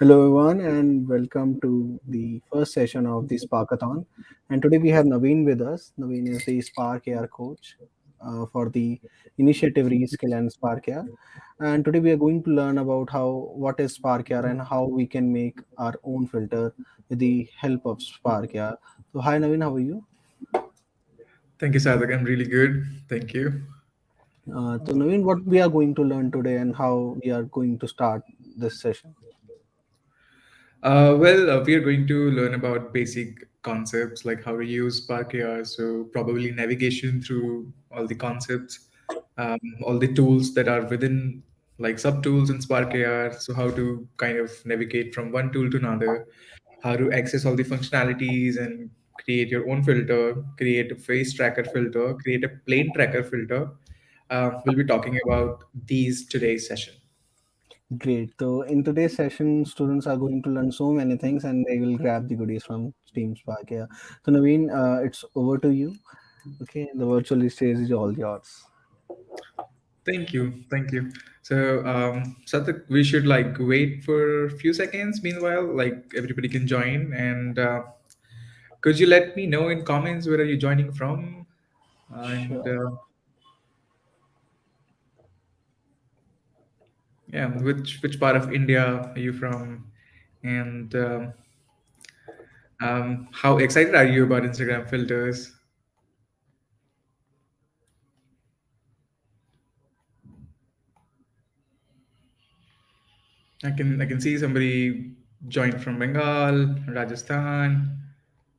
Hello, everyone, and welcome to the first session of the Spark-A-Thon. And today we have Naveen with us. Naveen is the Spark AR coach for the initiative Reskill and Spark AR. And today we are going to learn about what is Spark AR and how we can make our own filter with the help of Spark AR. So, hi Naveen, how are you? Thank you, Sadak. I'm really good. Thank you. So, Naveen, what we are going to learn today and how we are going to start this session? We are going to learn about basic concepts like how to use Spark-A. So probably navigation through all the concepts, all the tools that are within like sub tools in Spark-A. So how to kind of navigate from one tool to another, how to access all the functionalities and create your own filter, create a face tracker filter, create a plane tracker filter. We'll be talking about these today's session. Great. So in today's session, students are going to learn so many things and they will grab the goodies from Steam Spark. Yeah. So Naveen, it's over to you. Okay. The virtual stage is all yours. Thank you. Thank you. So, Satak, we should like wait for a few seconds. Meanwhile, like everybody can join. And could you let me know in comments where are you joining from? And Sure. yeah, which part of India are you from? And how excited are you about Instagram filters? I can see somebody joined from Bengal, Rajasthan.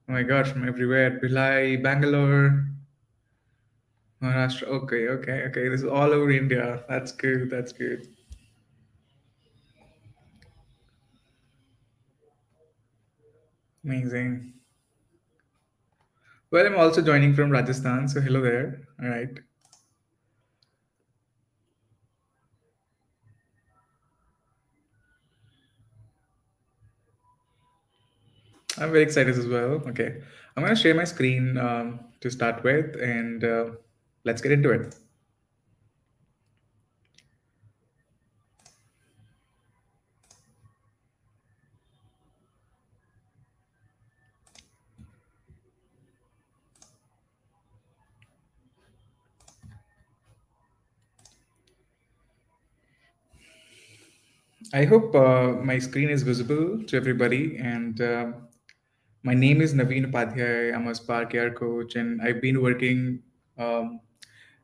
Oh my God, from everywhere. Bhilai, Bangalore. Maharashtra. Okay, okay, okay. This is all over India. That's good. That's good. Amazing. Well, I'm also joining from Rajasthan. So hello there. All right. I'm very excited as well. Okay. I'm going to share my screen to start with, and let's get into it. I hope my screen is visible to everybody. And my name is Naveen Upadhyay. I'm a Spark-A coach, and I've been working um,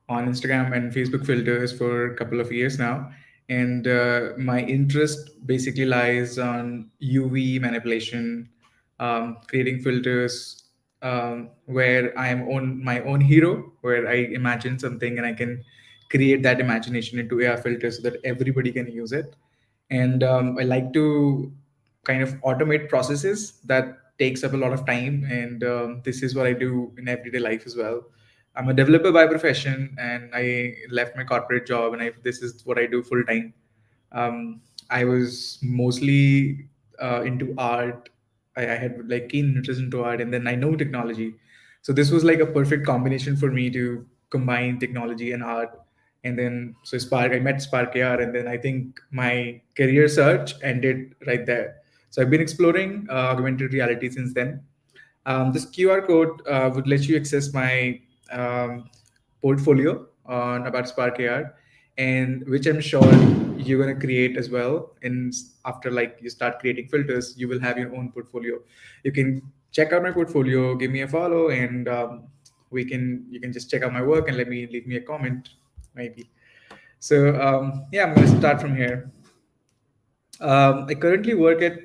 on Instagram and Facebook filters for a couple of years now. And my interest basically lies on UV manipulation, creating filters where I am on my own hero, where I imagine something and I can create that imagination into AR filters so that everybody can use it. And I like to kind of automate processes that takes up a lot of time, and this is what I do in everyday life as well. I'm a developer by profession, and I left my corporate job, and this is what I do full time. I was mostly into art. I had like keen interest into art, and then I know technology. So this was like a perfect combination for me to combine technology and art. And then so I met Spark AR, and then I think my career search ended right there. So I've been exploring augmented reality since then. This QR code would let you access my portfolio on about Spark AR, and which I'm sure you're gonna create as well. And after like you start creating filters, you will have your own portfolio. You can check out my portfolio, give me a follow, and we can you can just check out my work and let me leave me a comment maybe. So yeah, I'm gonna start from here. I currently work at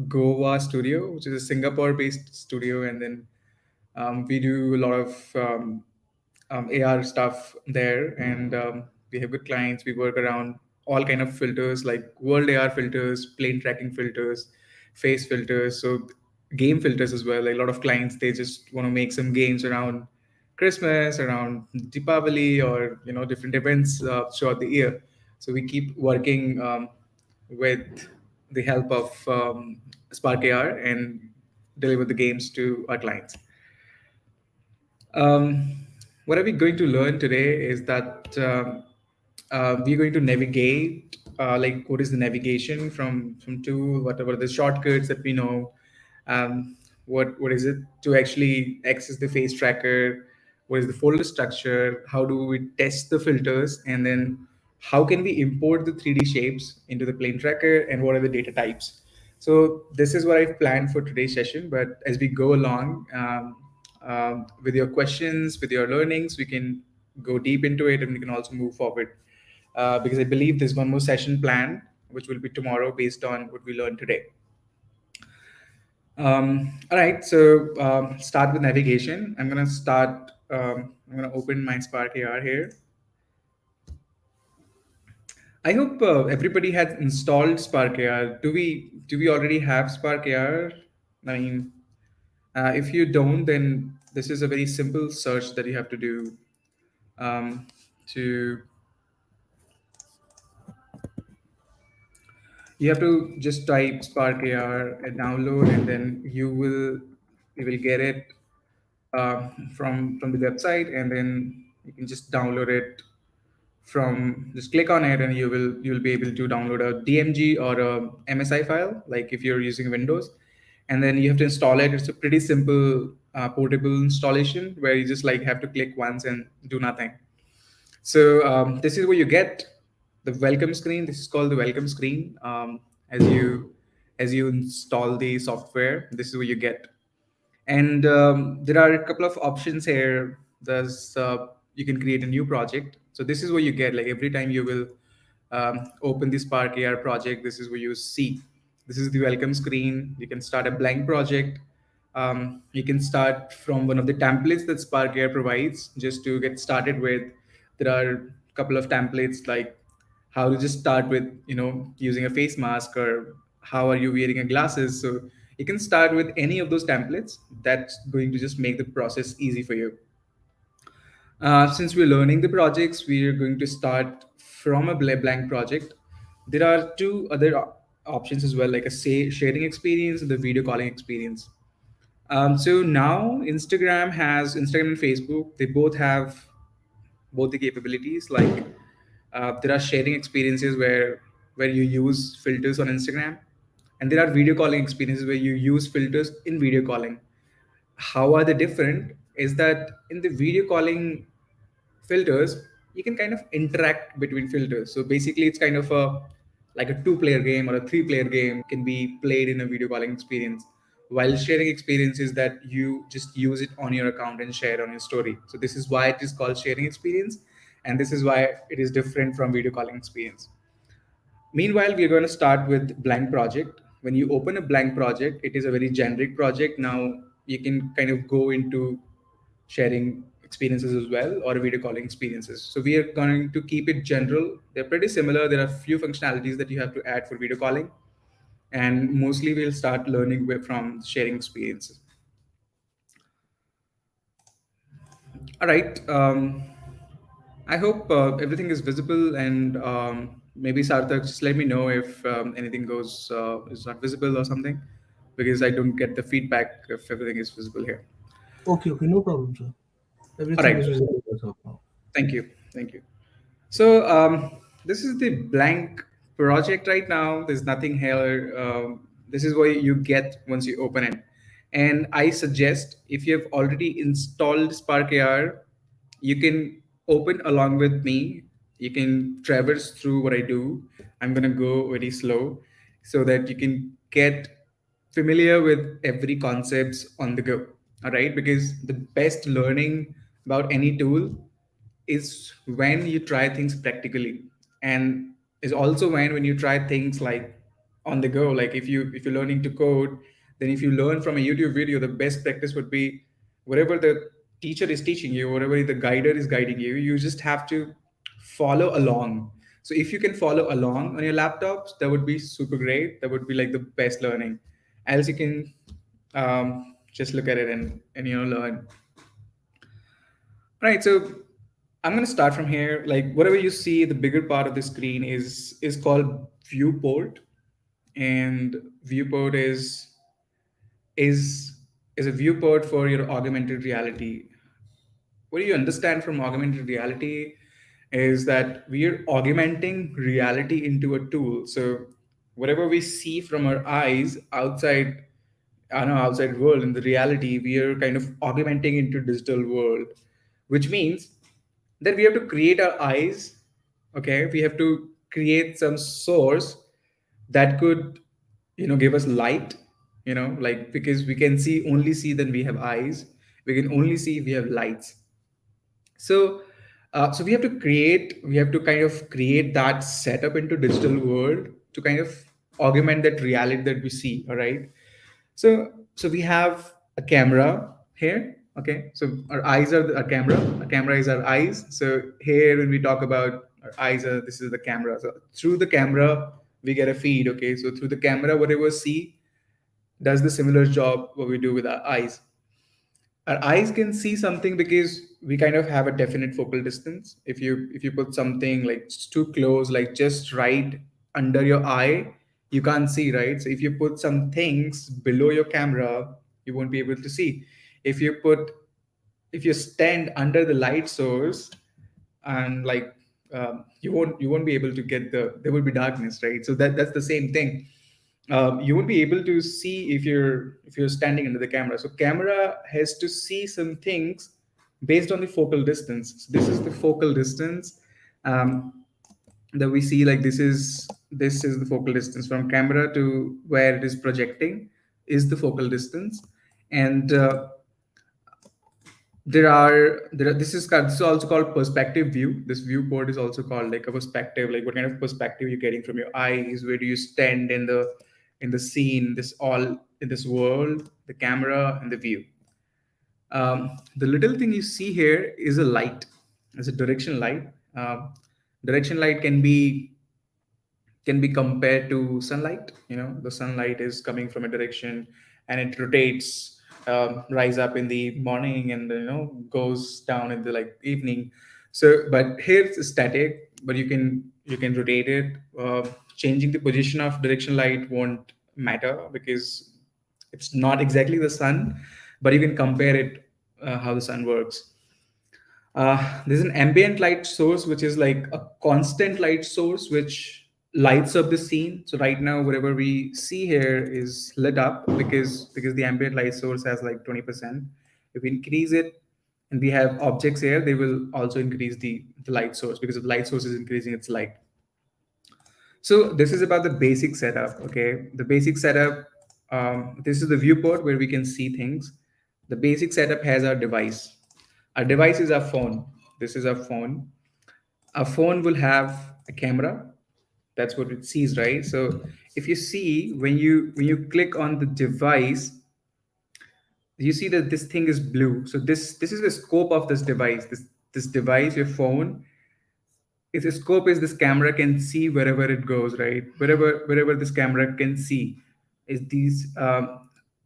Goa Studio, which is a Singapore-based studio, and then we do a lot of AR stuff there, and we have good clients. We work around all kind of filters like world AR filters, plane tracking filters, face filters, so game filters as well. Like a lot of clients, they just want to make some games around Christmas, around Deepavali, or different events throughout the year. So we keep working with the help of Spark AR and deliver the games to our clients. What are we going to learn today is that we're going to navigate like what is the navigation from tool, whatever the shortcuts that we know, um, what is it to actually access the face tracker, what is the folder structure, how do we test the filters, and then how can we import the 3D shapes into the plane tracker, and what are the data types. So this is what I've planned for today's session. But as we go along, with your questions, with your learnings, we can go deep into it, and we can also move forward, because I believe there's one more session planned, which will be tomorrow based on what we learned today. All right, so start with navigation. I'm gonna start. I'm gonna open my Spark AR here. I hope everybody has installed Spark AR. Do we already have Spark AR? I mean, if you don't, then this is a very simple search that you have to do, um, to you have to just type Spark AR and download, and then you will get it from the website, and then you can just download it from just click on it, and you'll be able to download a DMG or a MSI file, like if you're using Windows, and then you have to install it. It's a pretty simple portable installation where you just like have to click once and do nothing. So this is where you get the welcome screen. This is called the welcome screen. As you install the software, this is what you get. And there are a couple of options here. There's You can create a new project. So this is what you get. Like every time you will open the Spark AR project, this is what you see. This is the welcome screen. You can start a blank project. You can start from one of the templates that Spark AR provides. Just to get started with, there are a couple of templates, like how to just start with, using a face mask, or how are you wearing a glasses. So you can start with any of those templates. That's going to just make the process easy for you. Since we're learning the projects, we are going to start from a blank project. There are two other options as well, like a sharing experience and the video calling experience. So now Instagram and Facebook, they both have both the capabilities. Like there are sharing experiences where you use filters on Instagram, and there are video calling experiences where you use filters in video calling. How are they different? Is that in the video calling filters, you can kind of interact between filters. So basically, it's kind of a like a two-player game or a three-player game can be played in a video calling experience. While sharing experiences, that you just use it on your account and share on your story. So this is why it is called sharing experience, and this is why it is different from video calling experience. Meanwhile, we're going to start with blank project. When you open a blank project, it is a very generic project. Now you can kind of go into sharing experiences as well, or video calling experiences. So we are going to keep it general. They're pretty similar. There are few functionalities that you have to add for video calling, and mostly we'll start learning from sharing experiences. All right. I hope everything is visible, and maybe Sarthak, just let me know if anything goes is not visible or something, because I don't get the feedback if everything is visible here. Okay, no problem, sir. All Everything right. is visible as of now. Thank you. Thank you. So this is the blank project right now. There's nothing here. This is what you get once you open it. And I suggest, if you have already installed Spark AR, you can open along with me. You can traverse through what I do. I'm gonna go very slow so that you can get familiar with every concepts on the go. All right, because the best learning about any tool is when you try things practically, and is also when you try things like on the go. Like if you're learning to code, then if you learn from a YouTube video, the best practice would be whatever the teacher is teaching you, whatever the guider is guiding you, you just have to follow along. So if you can follow along on your laptops, that would be super great. That would be like the best learning. Else you can just look at it and learn. Right. So I'm going to start from here. Like whatever you see, the bigger part of the screen is called Viewport, and Viewport is is a viewport for your augmented reality. What do you understand from augmented reality? is that we are augmenting reality into a tool. So whatever we see from our eyes outside, I know, outside world, in the reality, we are kind of augmenting into digital world, which means that we have to create our eyes. Okay, we have to create some source that could, give us light, like, because we can see, only see, then we have eyes, we can only see if we have lights. So so we have to kind of create that setup into digital world to kind of augment that reality that we see. All right. So we have a camera here. Okay, so our eyes are our camera. Our camera is our eyes. So here, when we talk about our eyes, this is the camera. So through the camera we get a feed. Okay, so through the camera, whatever we see does the similar job what we do with our eyes. Our eyes can see something because we kind of have a definite focal distance. If you put something like too close, like just right under your eye, you can't see, right? So if you put some things below your camera, you won't be able to see. If you put if you stand under the light source, and like, you won't be able to get there will be darkness, right? So that's the same thing. You won't be able to see if you're standing under the camera. So camera has to see some things based on the focal distance. So this is the focal distance, um, that we see. Like, this is the focal distance from camera to where it is projecting, is the focal distance. And this is also called perspective view. This viewport is also called like a perspective, like what kind of perspective you're getting from your eyes, where do you stand in the scene, this all in this world, the camera and the view. The little thing you see here is a light. It's a direction light. Direction light can be compared to sunlight. The sunlight is coming from a direction, and it rotates, rise up in the morning, and goes down in the like evening. So but here it's static, but you can rotate it. Changing the position of direction light won't matter, because it's not exactly the sun, but you can compare it, how the sun works. There's an ambient light source, which is like a constant light source which lights up the scene. So right now, whatever we see here is lit up because the ambient light source has like 20%. If we increase it and we have objects here, they will also increase the light source, because if the light source is increasing its light. So this is about the basic setup. Okay, the basic setup. This is the viewport where we can see things. The basic setup has our device. Our device is our phone. This is our phone. Our phone will have a camera. That's what it sees, right? So if you see, when you click on the device, you see that this thing is blue. So this is the scope of this device. This device, your phone, its scope is this camera can see wherever it goes, right? Wherever this camera can see is these.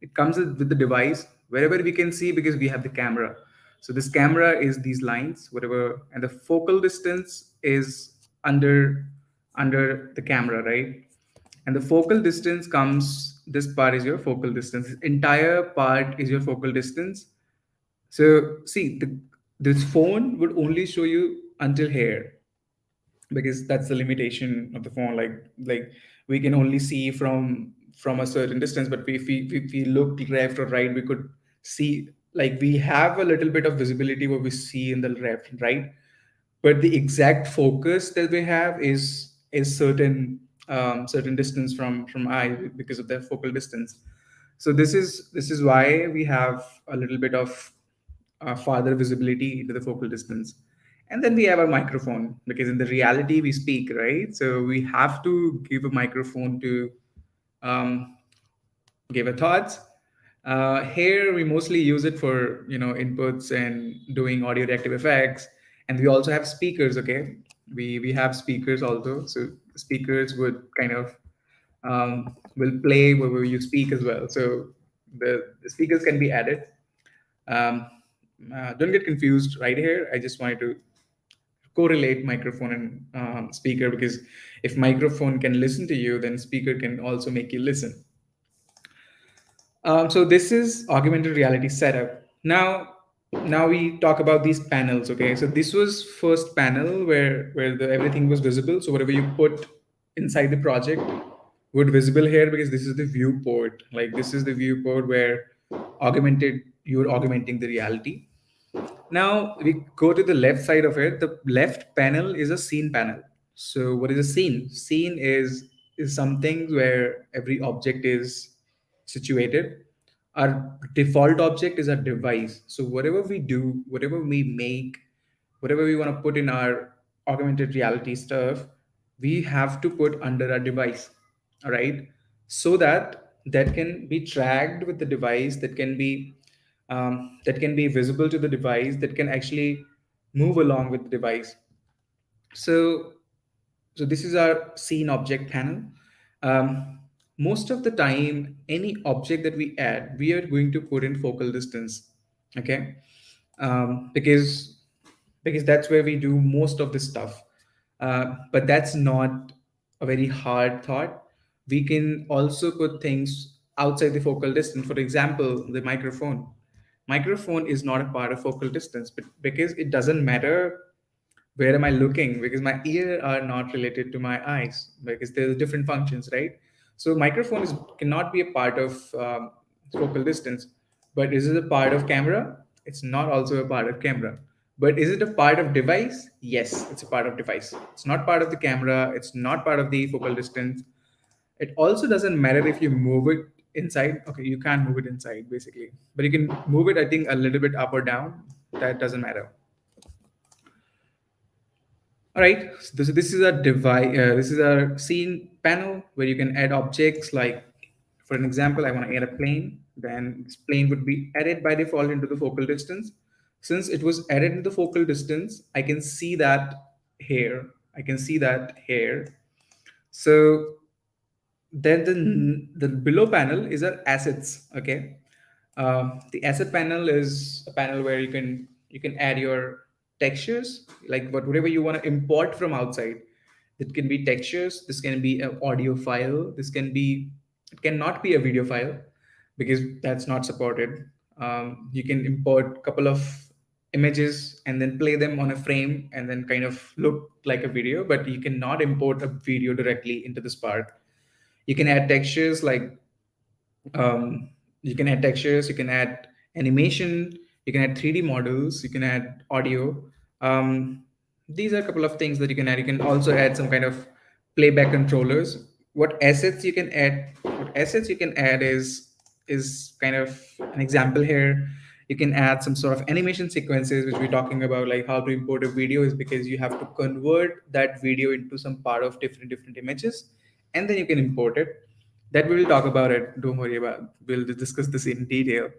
It comes with the device wherever we can see, because we have the camera. So this camera is these lines, whatever, and the focal distance is under the camera, right? And the focal distance comes. This part is your focal distance. This entire part is your focal distance. So see, this phone would only show you until here, because that's the limitation of the phone. Like we can only see from a certain distance, but if we look left or right, we could see, like, we have a little bit of visibility what we see in the left and right, but the exact focus that we have is certain distance from eye, because of their focal distance. So this is why we have a little bit of farther visibility into the focal distance. And then we have a microphone, because in the reality we speak, right? So we have to give a microphone to um, give a thoughts. Here we mostly use it for inputs and doing audio reactive effects. And we also have speakers. Okay, we have speakers also. So speakers would kind of will play wherever you speak as well. So the speakers can be added. um, don't get confused right here. I just wanted to correlate microphone and speaker, because if microphone can listen to you, then speaker can also make you listen. So this is augmented reality setup. Now, Now we talk about these panels. Okay, so this was first panel where everything was visible. So whatever you put inside the project would visible here, because this is the viewport. Like this is the viewport where augmented you're augmenting the reality. Now we go to the left side of it. The left panel is a scene panel. So what is a scene? Scene is something where every object is situated. Our default object is a device. So whatever we do, whatever we make, whatever we want to put in our augmented reality stuff, we have to put under a device. All right. So that that can be tracked with the device, that can be visible to the device, that can actually move along with the device. So this is our scene object panel. Most of the time, any object that we add, we are going to put in focal distance. Okay. Because that's where we do most of this stuff. But that's not a very hard thought. We can also put things outside the focal distance. For example, the microphone. Microphone is not a part of focal distance, but because it doesn't matter where am I looking, because my ear are not related to my eyes, because there's different functions, right? So microphone cannot be a part of focal distance. But is it a part of camera? It's not also a part of camera. But is it a part of device? Yes, it's a part of device. It's not part of the camera, it's not part of the focal distance. It also doesn't matter if you move it inside. Okay, you can't move it inside basically, but you can move it, I think, a little bit up or down. That doesn't matter. All right, so this is a device. This is a scene panel where you can add objects. Like, for an example, I want to add a plane. Then this plane would be added by default into the focal distance. Since it was added in the focal distance, I can see that here. I can see that here. So then the below panel is our assets. Okay, the asset panel is a panel where you can add your textures, like whatever you want to import from outside. It can be textures. This can be an audio file. It cannot be a video file because that's not supported. You can import a couple of images and then play them on a frame and then kind of look like a video, but you cannot import a video directly into the Spark. You can add textures like um, you can add textures, you can add animation, you can add 3D models, you can add audio. These are a couple of things that you can add. You can also add some kind of playback controllers. What assets you can add is kind of an example here. You can add some sort of animation sequences, which we're talking about, like how to import a video is because you have to convert that video into some part of different images, and then you can import it. That we will talk about it. Don't worry about. We'll discuss this in detail.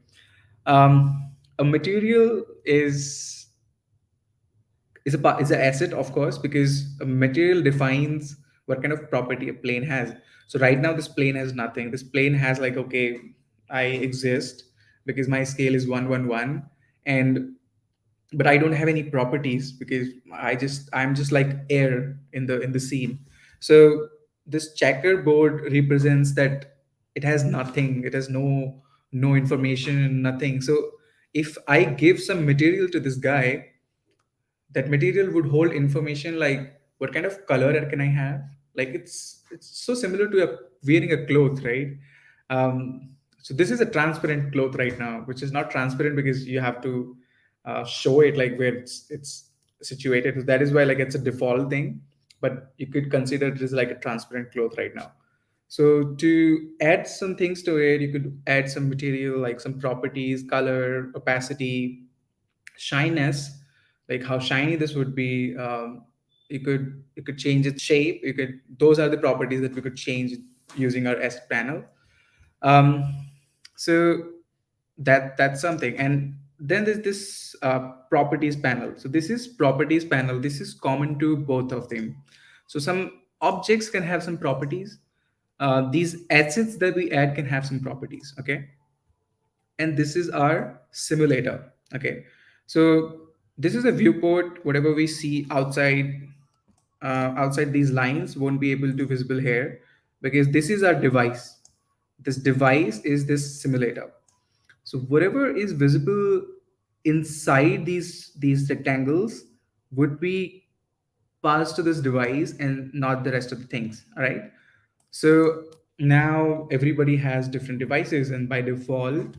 A material is an asset, of course, because a material defines what kind of property a plane has. So right now, this plane has nothing. This plane has like, okay, I exist because my scale is 111, and but I don't have any properties because I'm just like air in the scene. So this checkerboard represents that it has nothing. It has no information, nothing. So if I give some material to this guy, that material would hold information like what kind of color can I have. Like it's so similar to wearing a cloth, right? So this is a transparent cloth right now, which is not transparent because you have to show it like where it's situated. So that is why like it's a default thing, but you could consider it as like a transparent cloth right now. So to add some things to it, you could add some material like some properties, color, opacity, shyness, like how shiny this would be. You could change its shape. You could Those are the properties that we could change using our S panel. um, so that's something. And then there's this properties panel. So this is properties panel. This is common to both of them. So some objects can have some properties. These assets that we add can have some properties. Okay, and this is our simulator. Okay, so this is a viewport. Whatever we see outside these lines won't be able to visible here, because this is our device. This device is this simulator. So whatever is visible inside these rectangles would be passed to this device and not the rest of the things. All right. So now everybody has different devices, and by default,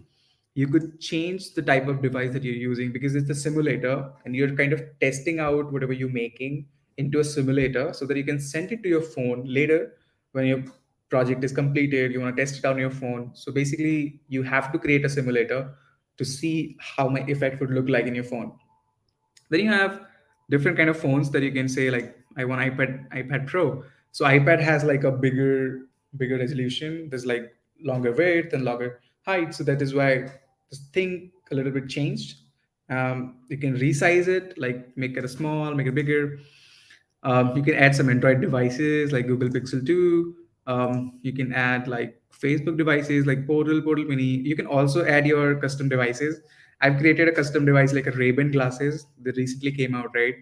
you could change the type of device that you're using because it's a simulator and you're kind of testing out whatever you're making into a simulator so that you can send it to your phone later when your project is completed. You want to test it on your phone. So basically, you have to create a simulator to see how my effect would look like in your phone. Then you have different kind of phones that you can say like I want ipad pro. So ipad has like a bigger resolution. There's like longer width and longer height, so that is why this thing a little bit changed. You can resize it, like make it a small, make it bigger. You can add some Android devices like Google Pixel 2. You can add like Facebook devices like Portal Mini. You can also add your custom devices. I've created a custom device like a Ray-Ban glasses that recently came out, right?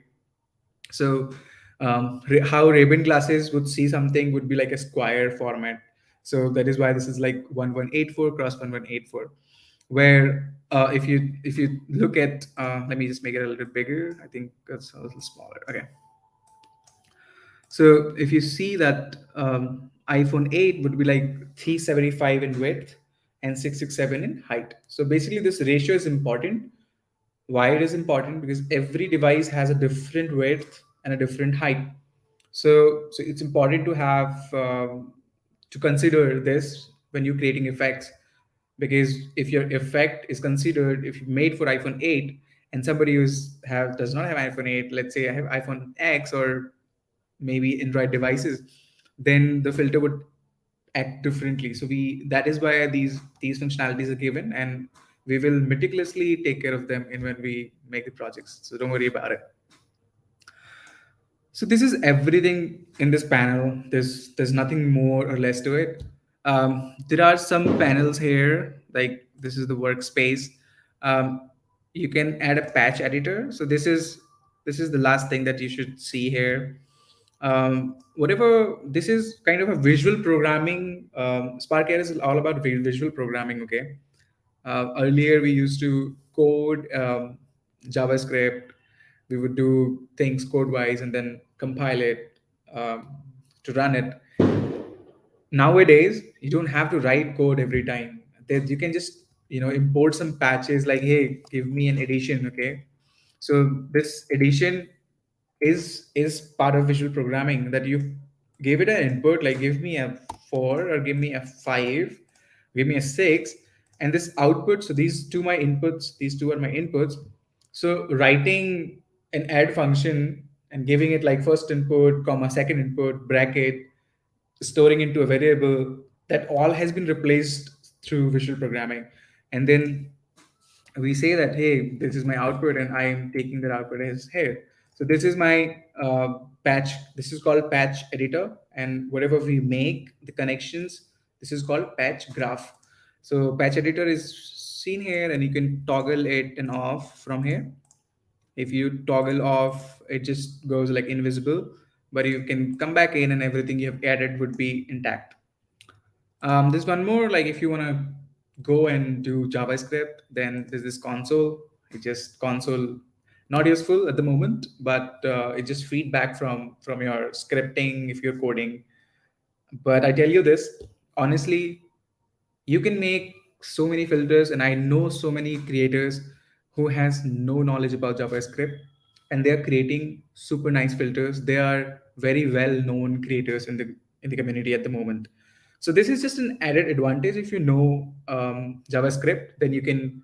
So, how Ray-Ban glasses would see something would be like a square format. So that is why this is like 1184 cross 1184. Where if you look at let me just make it a little bit bigger. I think that's a little smaller. Okay. So if you see that iPhone 8 would be like 375 in width and 667 in height. So basically, this ratio is important. Why it is important? Because every device has a different width and a different height. So it's important to have to consider this when you're creating effects, because if your effect is considered, if you made for iPhone 8 and somebody who's have does not have iPhone 8, let's say I have iPhone X or maybe Android devices, then the filter would act differently. So we that is why these functionalities are given, and we will meticulously take care of them in when we make the projects. So don't worry about it. So this is everything in this panel. There's nothing more or less to it. There are some panels here, like this is the workspace. Um, you can add a patch editor. So this is the last thing that you should see here. Whatever this is kind of a visual programming. Spark-A is all about visual programming. Okay. Earlier, we used to code JavaScript. We would do things code wise and then compile it um, to run it. Nowadays, you don't have to write code every time. You can just import some patches like, hey, give me an edition. Okay. So this edition is part of visual programming, that you give it an input like give me a 4 or give me a 5, give me a 6, and this output. So these two are my inputs. So writing an add function and giving it like first input comma second input bracket, storing into a variable, that all has been replaced through visual programming. And then we say that, hey, this is my output and I am taking that output as here. So this is my patch. This is called patch editor, and whatever we make the connections, this is called patch graph. So patch editor is seen here, and you can toggle it and off from here. If you toggle off, it just goes like invisible, but you can come back in and everything you have added would be intact. There's one more, like if you want to go and do JavaScript, then there's this console. It just console, not useful at the moment, but it just feedback from your scripting if you're coding. But I tell you this, honestly, you can make so many filters, and I know so many creators who has no knowledge about JavaScript, and they are creating super nice filters. They are very well known creators in the community at the moment. So this is just an added advantage. If you know JavaScript, then you can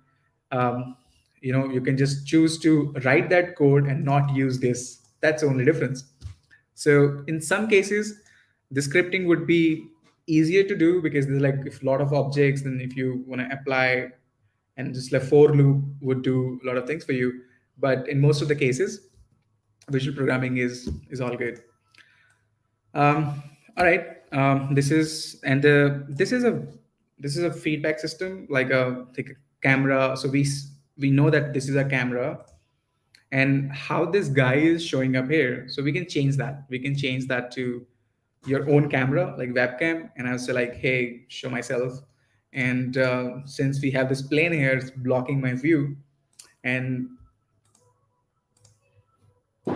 you can just choose to write that code and not use this. That's the only difference. So in some cases, the scripting would be easier to do because there's like if a lot of objects, then if you want to apply and just like for loop would do a lot of things for you. But in most of the cases, visual programming is all good. All right. This is and this is a feedback system like a camera. So we know that this is a camera, and how this guy is showing up here. So we can change that. We can change that to your own camera, like webcam, and I was like, hey, show myself. And since we have this plane here, it's blocking my view. And all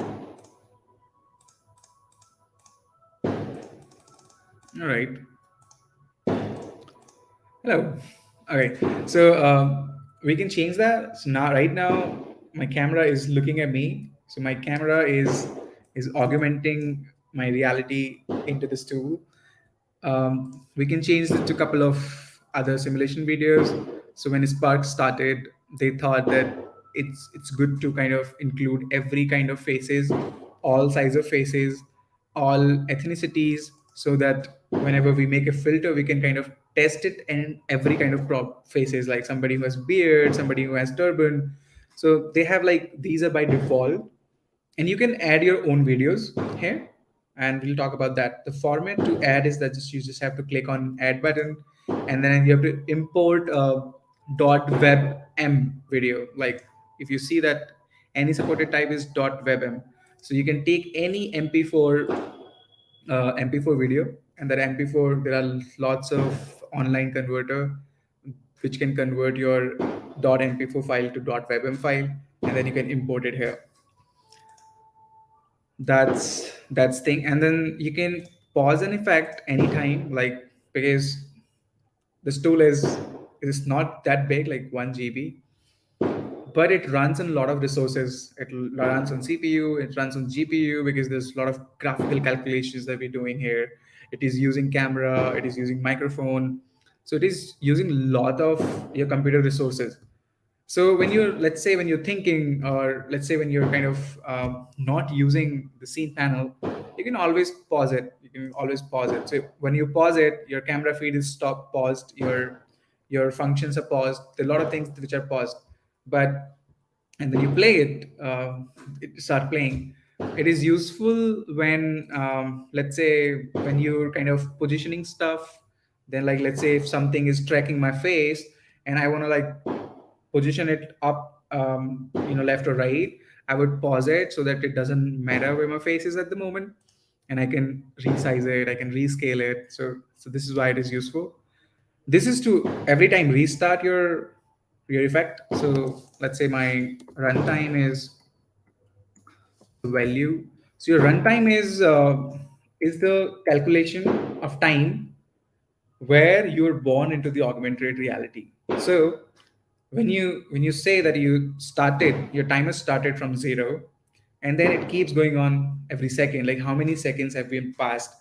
right, hello. Okay, so we can change that. So now, right now, my camera is looking at me. So my camera is augmenting my reality into this tool. We can change it to a couple of other simulation videos. So when Spark started, they thought that it's good to kind of include every kind of faces, all size of faces, all ethnicities, so that whenever we make a filter, we can kind of test it in every kind of prop faces, like somebody who has beard, somebody who has turban. So they have like these are by default, and you can add your own videos here, and we'll talk about that. The format to add is that just you just have to click on add button, and then you have to import a .webm video. Like if you see that any supported type is .webm, so you can take any mp4 video, and that mp4 there are lots of online converter which can convert your .mp4 file to .webm file, and then you can import it here. That's thing. And then you can pause an effect anytime, like because this tool is not that big, like 1 GB, but it runs on a lot of resources. It runs on CPU, it runs on GPU, because there's a lot of graphical calculations that we're doing here. It is using camera, it is using microphone, so it is using a lot of your computer resources. So when you're, let's say when you're thinking, or let's say when you're kind of not using the scene panel, you can always pause it. You can always pause it. So when you pause it, your camera feed is stop paused, your functions are paused. There are a lot of things which are paused, but and then you play it, it start playing. It is useful when let's say when you're kind of positioning stuff. Then like let's say if something is tracking my face and I want to like position it up, left or right, I would pause it so that it doesn't matter where my face is at the moment, and I can resize it, I can rescale it. So this is why it is useful. This is to every time restart your effect. So let's say my runtime is value. So your runtime is the calculation of time where you're born into the augmented reality. So when you say that you started, your timer started from zero, and then it keeps going on every second, like how many seconds have been passed.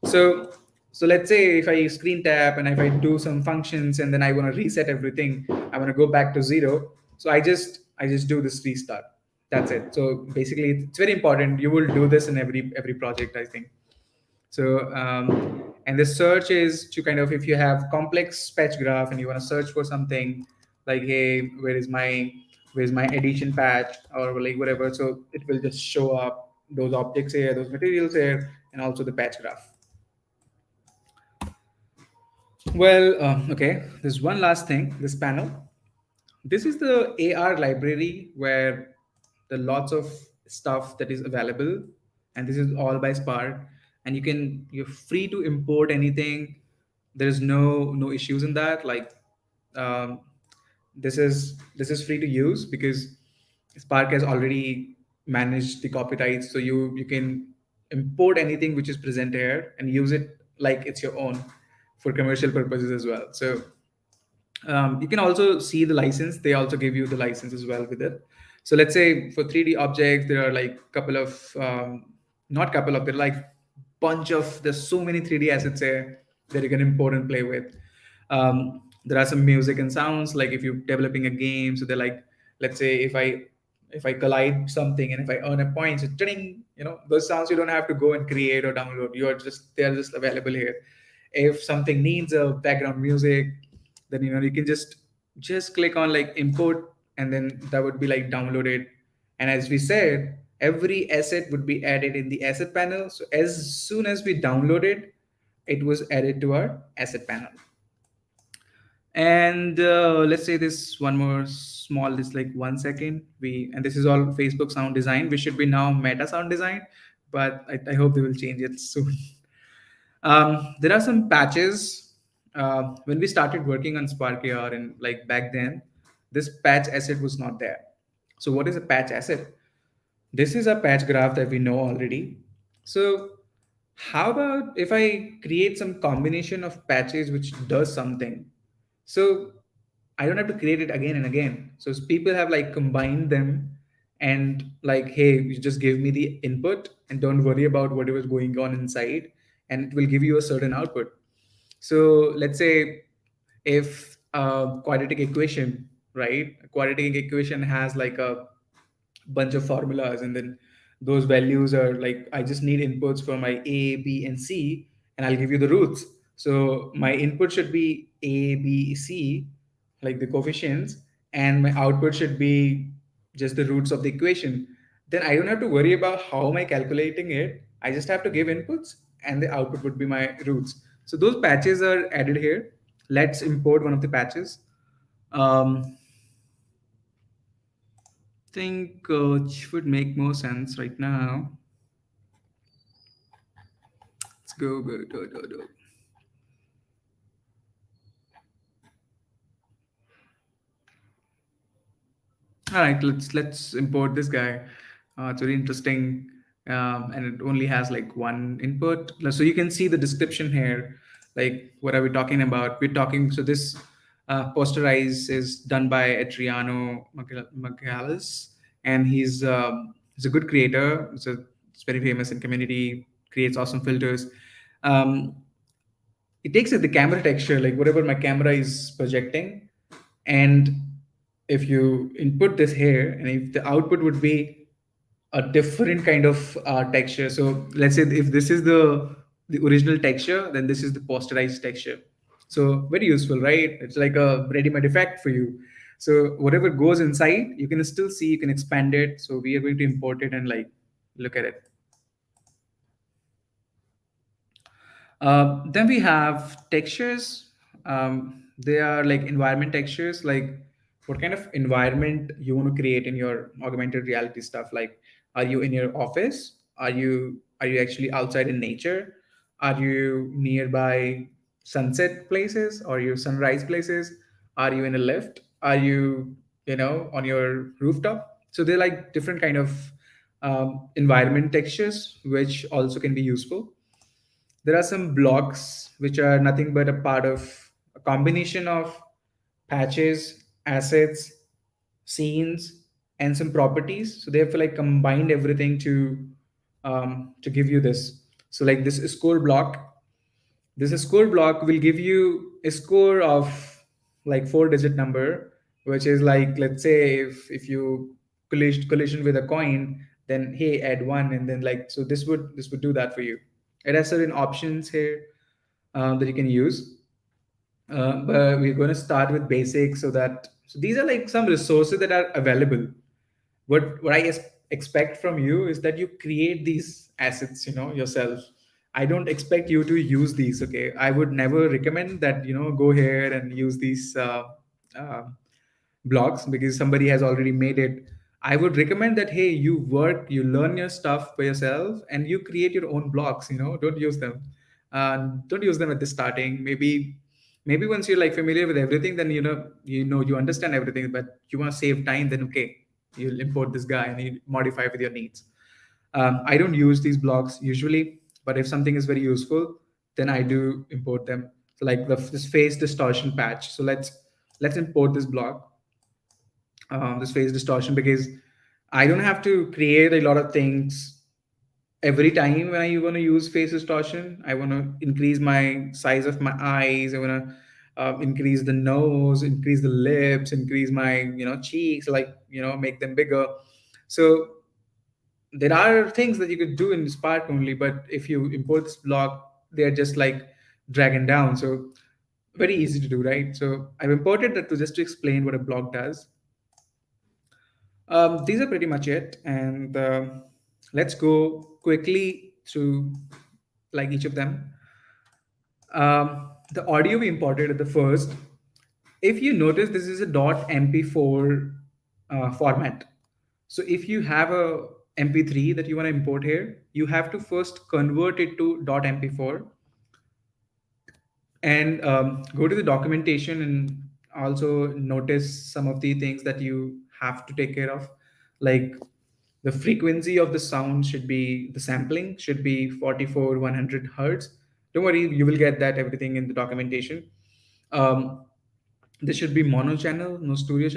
So so let's say if I screen tap and if I do some functions and then I want to reset everything, I want to go back to zero. So I just do this restart. That's it. So basically it's very important. You will do this in every project, I think. So and the search is to kind of, if you have complex patch graph and you want to search for something, like hey, where's my edition patch, or like whatever. So it will just show up those objects here, those materials here, and also the patch graph. Well, okay. There's one last thing. This panel. This is the AR library where the lots of stuff that is available, and this is all by Spark. And you're free to import anything. There's no issues in that. Like um, this is free to use because Spark has already managed the copyrights, so you can import anything which is present here and use it like it's your own for commercial purposes as well. So you can also see the license. They also give you the license as well with it. So let's say for 3D objects, there are like couple of not couple of, there are like bunch of, there's so many 3D assets here that you can import and play with. There are some music and sounds, like if you're developing a game, so they're like, let's say if I collide something and if I earn a point, so ding, those sounds you don't have to go and create or download. They're just available here. If something needs a background music, then you can just click on like import, and then that would be like downloaded. And as we said, every asset would be added in the asset panel. So as soon as we download it, it was added to our asset panel. And let's say this one more small, this like 1 second, and this is all Facebook sound design. We should be now Meta sound design, but I hope they will change it soon. There are some patches. When we started working on Spark AR, and like back then, this patch asset was not there. So what is a patch asset? This is a patch graph that we know already. So how about if I create some combination of patches which does something? So I don't have to create it again and again. So people have like combined them and like, hey, you just give me the input and don't worry about whatever is going on inside, and it will give you a certain output. So let's say if a quadratic equation, right? A quadratic equation has like a bunch of formulas, and then those values are like, I just need inputs for my a, b, and c, and I'll give you the roots. So my input should be a, b, c, like the coefficients, and my output should be just the roots of the equation. Then I don't have to worry about how am I calculating it. I just have to give inputs, and the output would be my roots. So those patches are added here. Let's import one of the patches. Think which would make more sense right now. Let's go. All right, let's import this guy. It's very interesting, and it only has like one input. So you can see the description here. Like, what are we talking about? We're talking. So this posterize is done by Adriano Magalhaes, and he's a good creator. It's very famous in community. Creates awesome filters. Um, it takes the camera texture, like whatever my camera is projecting, and if you input this here, and if the output would be a different kind of texture. So let's say if this is the original texture, then this is the posterized texture. So very useful, right? It's like a ready-made effect for you. So whatever goes inside, you can still see, you can expand it. So we are going to import it and like look at it. Then we have textures. They are like environment textures, like what kind of environment you want to create in your augmented reality stuff. Like, are you in your office? Are you actually outside in nature? Are you nearby sunset places or your sunrise places? Are you in a lift? Are you on your rooftop? So they're like different kind of environment textures, which also can be useful. There are some blocks which are nothing but a part of a combination of patches, assets, scenes, and some properties. So they have like combined everything to give you this. So like this score block will give you a score of like four-digit number, which is like, let's say if you collision with a coin, then hey, add one, and then like, so this would do that for you. It has certain options here that you can use. But we're going to start with basics, so these are like some resources that are available. What I expect from you is that you create these assets, yourself. I don't expect you to use these. Okay, I would never recommend that, go here and use these uh, blocks because somebody has already made it. I would recommend that, hey, you learn your stuff by yourself and you create your own blocks. Don't use them. Don't use them at the starting. Maybe once you're like familiar with everything, then you understand everything, but you want to save time, then okay, you'll import this guy and you modify with your needs. I don't use these blocks usually, but if something is very useful, then I do import them. So like this phase distortion patch. So let's import this block, this phase distortion, because I don't have to create a lot of things every time when I want to use face distortion. I want to increase my size of my eyes. I want to increase the nose, increase the lips, increase my cheeks, like make them bigger. So there are things that you could do in Spark only, but if you import this block, they're just like drag and down. So very easy to do, right? So I've imported that to just to explain what a block does. These are pretty much it, and let's go quickly through like each of them. The audio we imported at the first. If you notice, this is a .mp4 format. So if you have a MP3 that you want to import here, you have to first convert it to .mp4 and go to the documentation and also notice some of the things that you have to take care of. Like the frequency of the sound should be, the sampling should be 44 100 hertz. Don't worry, you will get that everything in the documentation. um, there should be mono channel, no stereo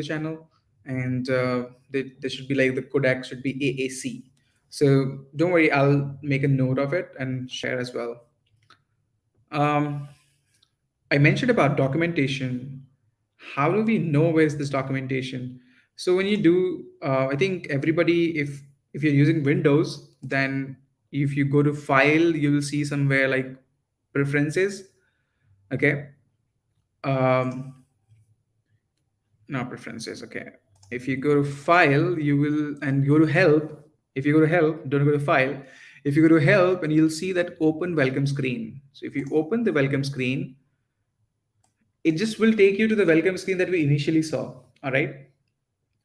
channel, and there should be like the codec should be AAC. So don't worry, I'll make a note of it and share as well. um, I mentioned about documentation. How do we know where's this documentation? So when you do, I think everybody, if you're using Windows, then if you go to File, you will see somewhere like Preferences. Okay. Um, Not Preferences. Okay. If you go to File, you will and go to Help. If you go to Help, don't go to File. If you go to Help, and you'll see that Open Welcome Screen. So if you open the welcome screen, it just will take you to the welcome screen that we initially saw, all right,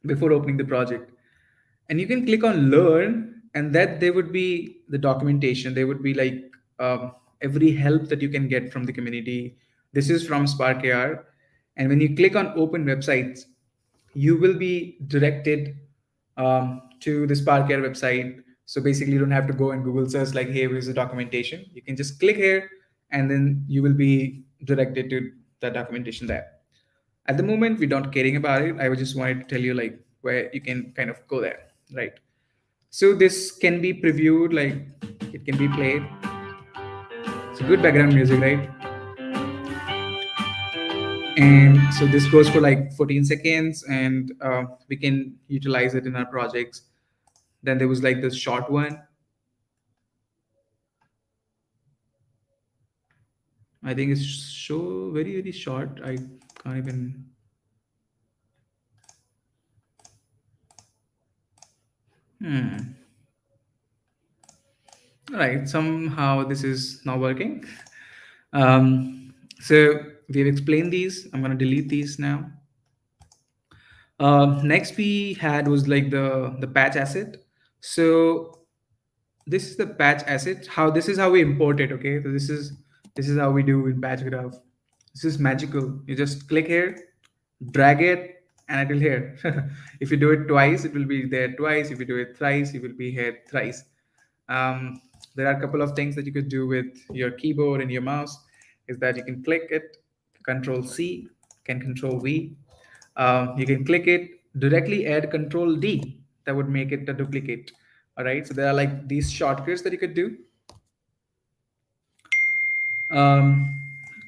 before opening the project. And you can click on learn, and that there would be the documentation. There would be like every help that you can get from the community. This is from Spark-A. And when you click on open websites, you will be directed to the Spark-A website. So basically, you don't have to go and Google search like, hey, where's the documentation? You can just click here, and then you will be directed to the documentation there. At the moment, we're not caring about it. I just wanted to tell you like where you can kind of go there, right? So this can be previewed, like it can be played. It's a good background music, right? And so this goes for like 14 seconds, and we can utilize it in our projects. Then there was like this short one. I think it's so very, very short. I can't even. All right, somehow this is not working. So we've explained these. I'm going to delete these now. Next we had was like the patch asset. So this is the patch asset. How this is how we import it. Okay, so this is how we do in patch graph. This is magical. You just click here, drag it, and it will here. If you do it twice, it will be there twice. If you do it thrice, it will be here thrice. Um, there are a couple of things that you could do with your keyboard and your mouse. Is that you can click it, Control C, can Control V. You can click it, directly add Control D. That would make it a duplicate. All right. So there are like these shortcuts that you could do. Um,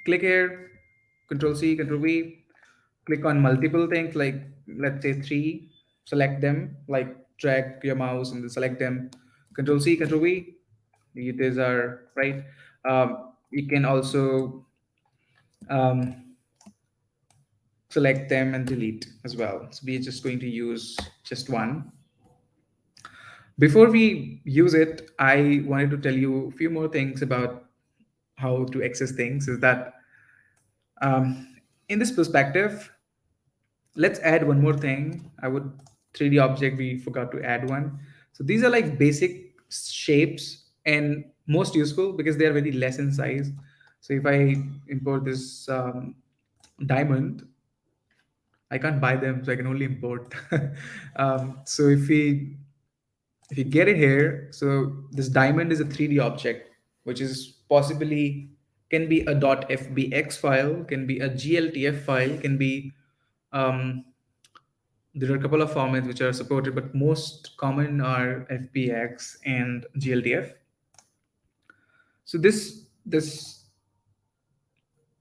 Click here, Control C, Control V. Click on multiple things, like let's say 3. Select them, like drag your mouse and then select them. Control C, Control V. These are right. You can also um, select them and delete as well. So we're just going to use just one. Before we use it, I wanted to tell you a few more things about how to access things. Is that um, in this perspective, let's add one more thing. I would 3D object, we forgot to add one. So these are like basic shapes and most useful because they are very less in size. So if I import this diamond, I can't buy them, so I can only import. So if you get it here, so this diamond is a 3D object, which is possibly can be a .fbx file, can be a gltf file, can be um, there are a couple of formats which are supported, but most common are fbx and gltf. So this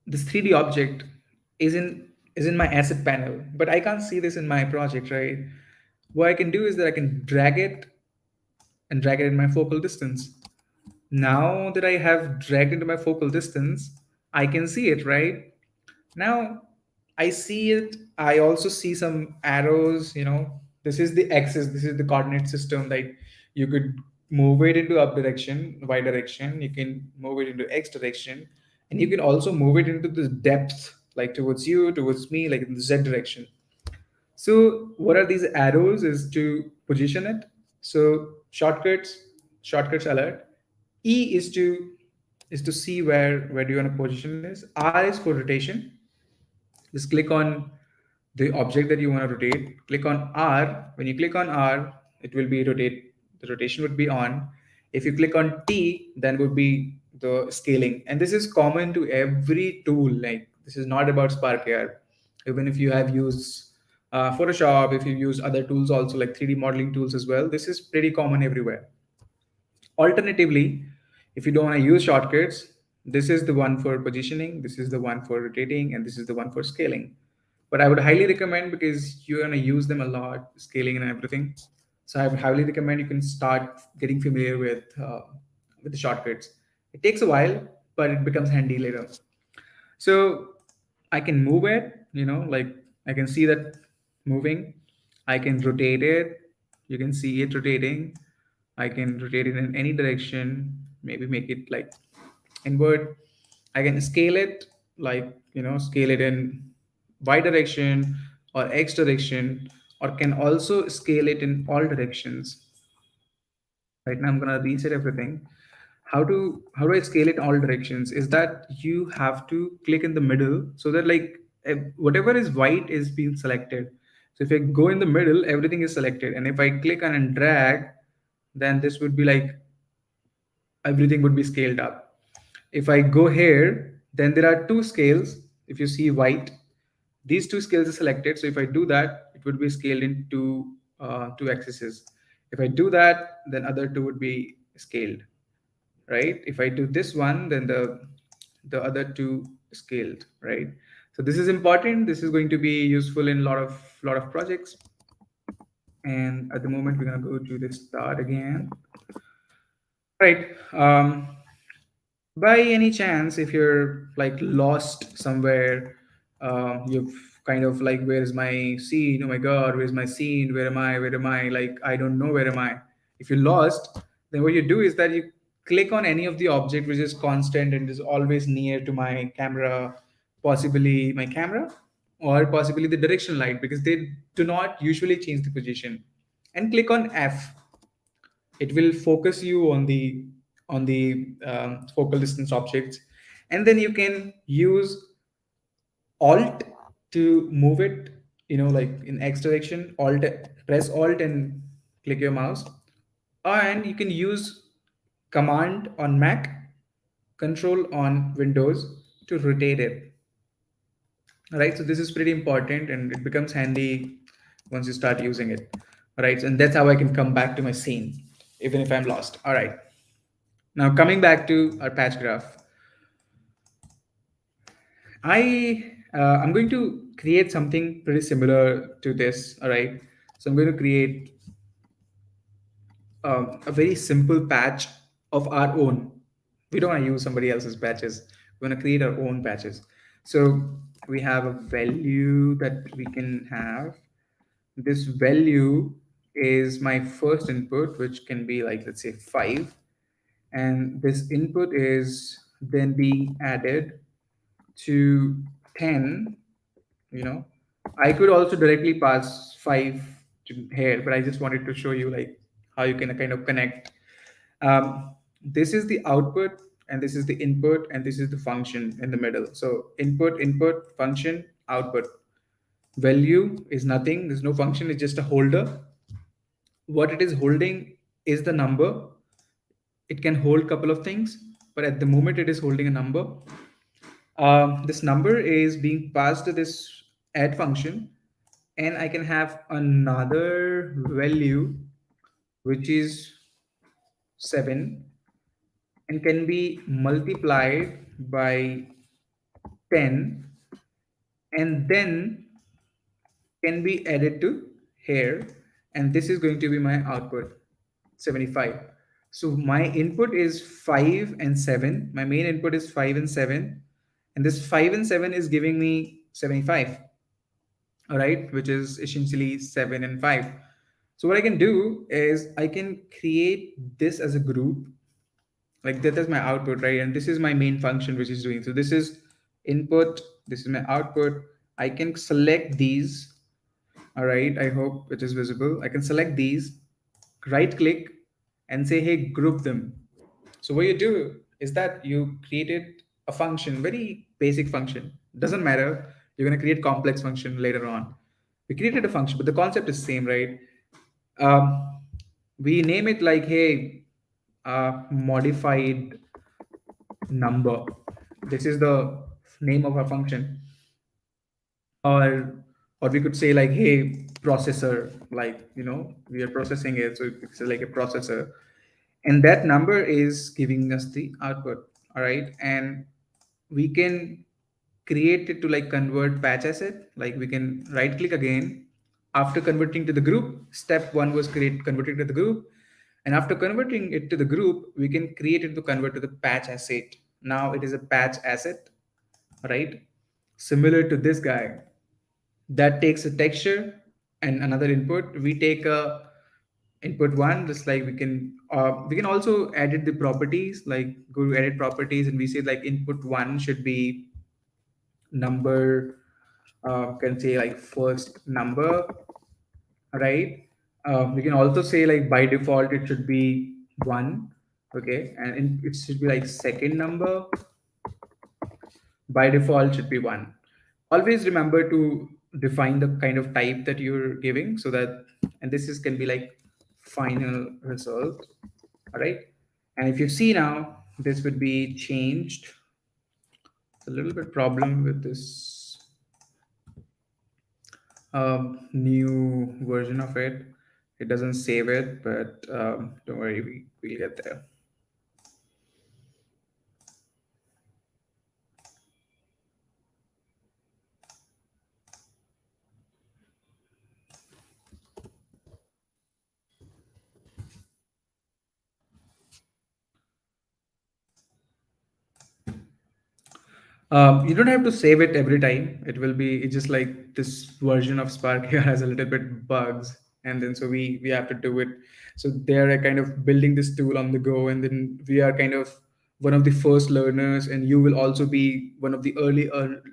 3D object is in my asset panel, but I can't see this in my project, right? What I can do is that I can drag it and drag it in my focal distance. Now that I have dragged into my focal distance, I can see it, right? Now I see it. I also see some arrows, this is the axis, this is the coordinate system that you could move it into up direction, y direction, you can move it into x direction, and you can also move it into the depth, like towards you, towards me, like in the z direction. So what are these arrows is to position it. So shortcuts alert. E is to see where do you want to position this. R is for rotation. Just click on the object that you want to rotate, click on R. When you click on R, it will be rotate. The rotation would be on. If you click on T, then would be the scaling. And this is common to every tool. Like this is not about Spark AR. Even if you have used Photoshop, if you use other tools also like 3D modeling tools as well, this is pretty common everywhere. Alternatively, if you don't want to use shortcuts, this is the one for positioning, this is the one for rotating, and this is the one for scaling. But I would highly recommend, because you're going to use them a lot, scaling and everything. So I would highly recommend you can start getting familiar with the shortcuts. It takes a while, but it becomes handy later. So I can move it, like I can see that moving. I can rotate it. You can see it rotating. I can rotate it in any direction, maybe make it like inward. I can scale it, like, scale it in Y direction or X direction, or can also scale it in all directions. Right now I'm gonna reset everything. How do I scale it all directions is that you have to click in the middle, so that like whatever is white is being selected. So if I go in the middle, everything is selected, and if I click on and drag, then this would be like everything would be scaled up. If I go here, then there are two scales. If you see white, these two scales are selected. So if I do that, it would be scaled into two axes. If I do that, then other two would be scaled, right? If I do this one, then the other two scaled, right? So this is important. This is going to be useful in a lot of projects. And at the moment, we're gonna go to the start again. Right. By any chance, if you're like lost somewhere, you've kind of like, where's my scene? Oh my God, where's my scene? Where am I? Where am I? Like, I don't know, where am I? If you're lost, then what you do is that you click on any of the object which is constant and is always near to my camera, possibly my camera, or possibly the direction light, because they do not usually change the position. And click on F. It will focus you on the focal distance objects, and then you can use alt to move it, like in X direction. Alt, press alt and click your mouse, and you can use command on Mac, control on Windows to rotate it. All right, so this is pretty important, and it becomes handy once you start using it. All right, and that's how I can come back to my scene even if I'm lost. All right, now coming back to our patch graph, I'm going to create something pretty similar to this. All right, so I'm going to create a very simple patch of our own. We don't want to use somebody else's patches. We want to create our own patches. So we have a value that we can have. This value is my first input, which can be like, let's say 5. And this input is then being added to 10. I could also directly pass 5 to here, but I just wanted to show you like how you can kind of connect. This is the output, and this is the input, and this is the function in the middle. So input, function, output. Value is nothing, there's no function, it's just a holder. What it is holding is the number. It can hold a couple of things, but at the moment it is holding a number. This number is being passed to this add function, and I can have another value which is 7, and can be multiplied by 10, and then can be added to here, and this is going to be my output, 75. So my input is 5 and 7. My main input is 5 and 7, and this 5 and 7 is giving me 75. All right, which is essentially 7 and 5. So what I can do is I can create this as a group, like that is my output, right? And this is my main function which is doing. So this is input, this is my output. I can select these. All right, I hope it is visible. I can select these, right click, and say, hey, group them. So what you do is that you created a function, very basic function. Doesn't matter. You're going to create complex function later on. We created a function, but the concept is same, right? Um, we name it like, hey, modified number. This is the name of our function, or we could say like, hey, processor, like we are processing it, so it's like a processor, and that number is giving us the output. All right, and we can create it to like convert patch asset. Like we can right click again after converting to the group. Step one was create converting to the group, and after converting it to the group, we can create it to convert to the patch asset. Now it is a patch asset, right? Similar to this guy that takes a texture and another input. We take a input one, just like we can also edit the properties, like go to edit properties, and we say like input one should be number, can say like first number, right? We can also say like by default it should be one, okay, and it should be like second number by default should be one. Always remember to define the kind of type that you're giving, so that, and this is can be like final result. All right, and if you see now, this would be changed. It's a little bit problem with this new version of it. It doesn't save it, but don't worry, we'll get there. You don't have to save it every time. It will be, it's just like this version of Spark here has a little bit bugs, and then so we have to do it. So they are kind of building this tool on the go, and then we are kind of one of the first learners, and you will also be one of the early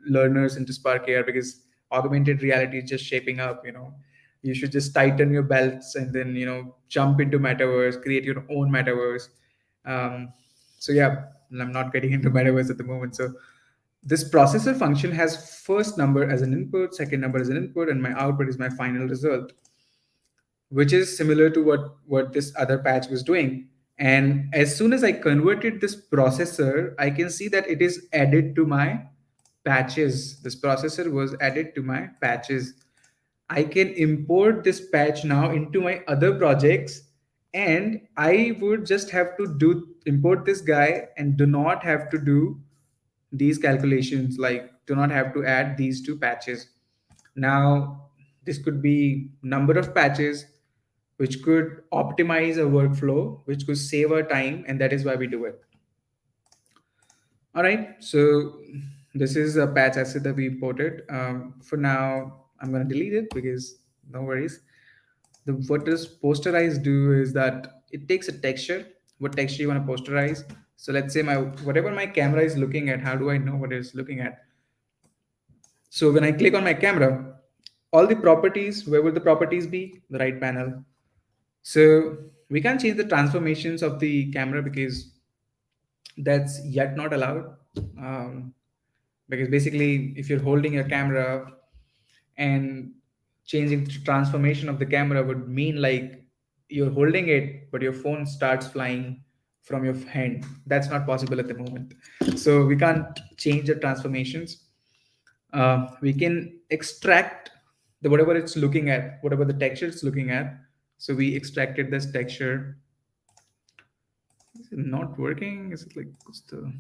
learners into Spark here, because augmented reality is just shaping up. You should just tighten your belts and then jump into metaverse, create your own metaverse. Um, so yeah, I'm not getting into metaverse at the moment. So this processor function has first number as an input, second number as an input, and my output is my final result, which is similar to what this other patch was doing. And as soon as I converted this processor, I can see that it is added to my patches. This processor was added to my patches. I can import this patch now into my other projects, and I would just have to do import this guy and do not have to do these calculations, like do not have to add these two patches. Now this could be number of patches, which could optimize a workflow, which could save our time, and that is why we do it. All right, so this is a patch asset that we imported. For now I'm going to delete it because no worries. What does posterize do is that it takes a texture, what texture you want to posterize. So let's say my whatever my camera is looking at, how do I know what it's looking at? So when I click on my camera, all the properties, where will the properties be? The right panel. So we can change the transformations of the camera because that's yet not allowed. Um, because basically, if you're holding your camera and changing the transformation of the camera would mean like you're holding it, but your phone starts flying from your hand. That's not possible at the moment. So we can't change the transformations. We can extract the whatever it's looking at, whatever the texture it's looking at. So we extracted this texture. Is it not working? Is it like what's the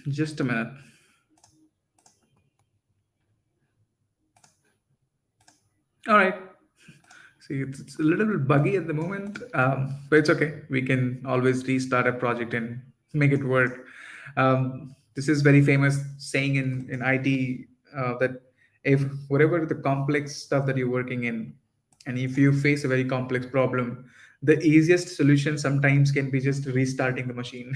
just a minute. All right. See, it's a little bit buggy at the moment, but it's okay. We can always restart a project and make it work. This is very famous saying in IT, that if whatever the complex stuff that you're working in, and if you face a very complex problem, the easiest solution sometimes can be just restarting the machine.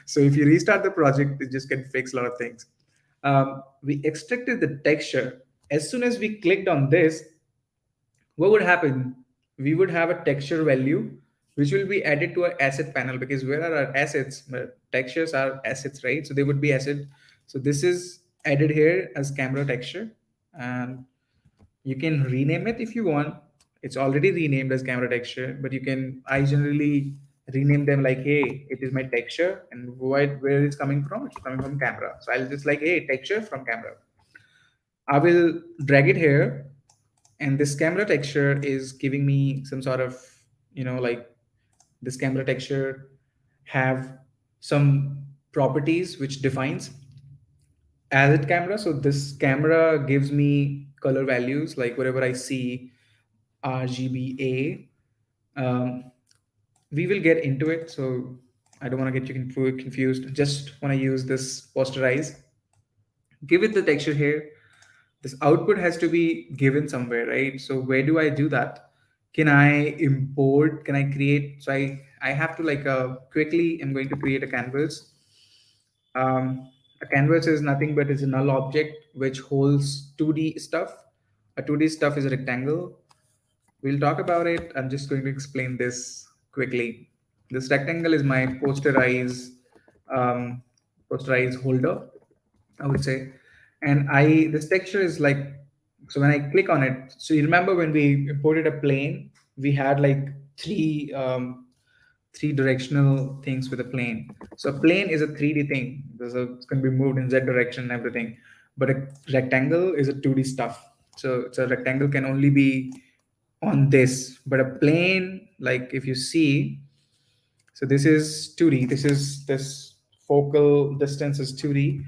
So if you restart the project, it just can fix a lot of things. We extracted the texture, As soon as we clicked on this, what would happen? We would have a texture value which will be added to our asset panel, because where are our assets? Textures are assets, right? So they would be asset. So this is added here as camera texture, and you can rename it if you want. It's already renamed as camera texture, but you can, I generally rename them like, hey, it is my texture, and where it's coming from? It's coming from camera. So I'll just like, hey, texture from camera. I will drag it here, and this camera texture is giving me some sort of, like, this camera texture have some properties which defines as it camera. So this camera gives me color values, like whatever I see, RGBA. um, we will get into it, so I don't want to get you confused. Just want to use this posterize, give it the texture here. This output has to be given somewhere, right? So where do I do that? Can I import, can I create? So I have to, like, quickly, I'm going to create a canvas. um, a canvas is nothing but it's a null object which holds 2D stuff. A 2D stuff is a rectangle. We'll talk about it. I'm just going to explain this quickly. This rectangle is my um, posterize holder, I would say. And this texture is like, so when I click on it, so you remember when we imported a plane, we had like three directional things with a plane. So a plane is a 3D thing. It's going to be moved in Z direction and everything. But a rectangle is a 2D stuff. So a rectangle can only be on this, but a plane, like if you see, so this is 2D. This focal distance is 2D.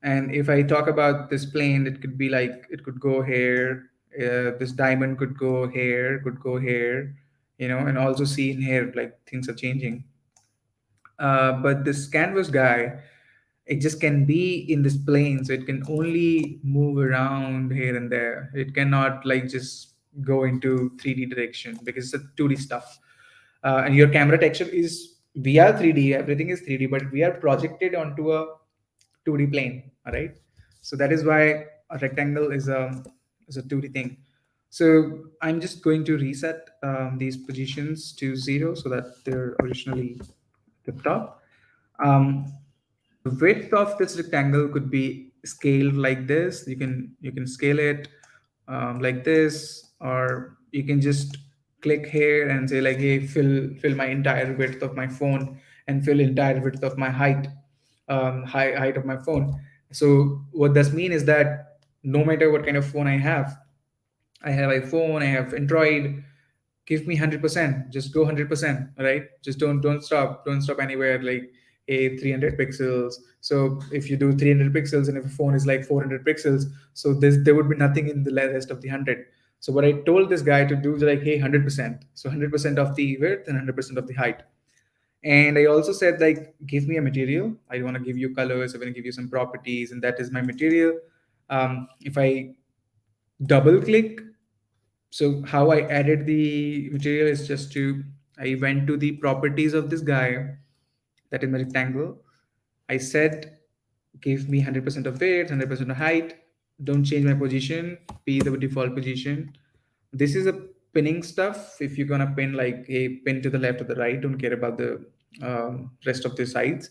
And if I talk about this plane, it could be like, it could go here. This diamond could go here, could go here, and also see in here, like things are changing. But this canvas guy, it just can be in this plane, so it can only move around here and there. It cannot like just go into 3D direction because it's a 2D stuff. And your camera texture is, we are 3D, everything is 3D, but we are projected onto a 2D plane. All right. So that is why a rectangle is a 2D thing. So I'm just going to reset these positions to 0 so that they're originally the top. Um, the width of this rectangle could be scaled like this. You can scale it like this, or you can just click here and say like, hey, fill my entire width of my phone, and fill entire width of my height of my phone. So what this mean is that no matter what kind of phone I have iPhone, I have Android, give me 100%, just go 100%, right? Just don't stop anywhere, like a 300 pixels. So if you do 300 pixels, and if a phone is like 400 pixels, so there would be nothing in the rest of the 100. So what I told this guy to do is like, hey, 100%, so 100% of the width and 100% of the height. And I also said like, give me a material. I want to give you colors, I want to give you some properties, and that is my material. If I double click, so how I added the material is just to, I went to the properties of this guy, that is my rectangle. I said, give me 100% of width, 100% of height. Don't change my position. Be the default position. This is a pinning stuff. If you're gonna pin like a pin to the left or the right, don't care about the rest of the sides.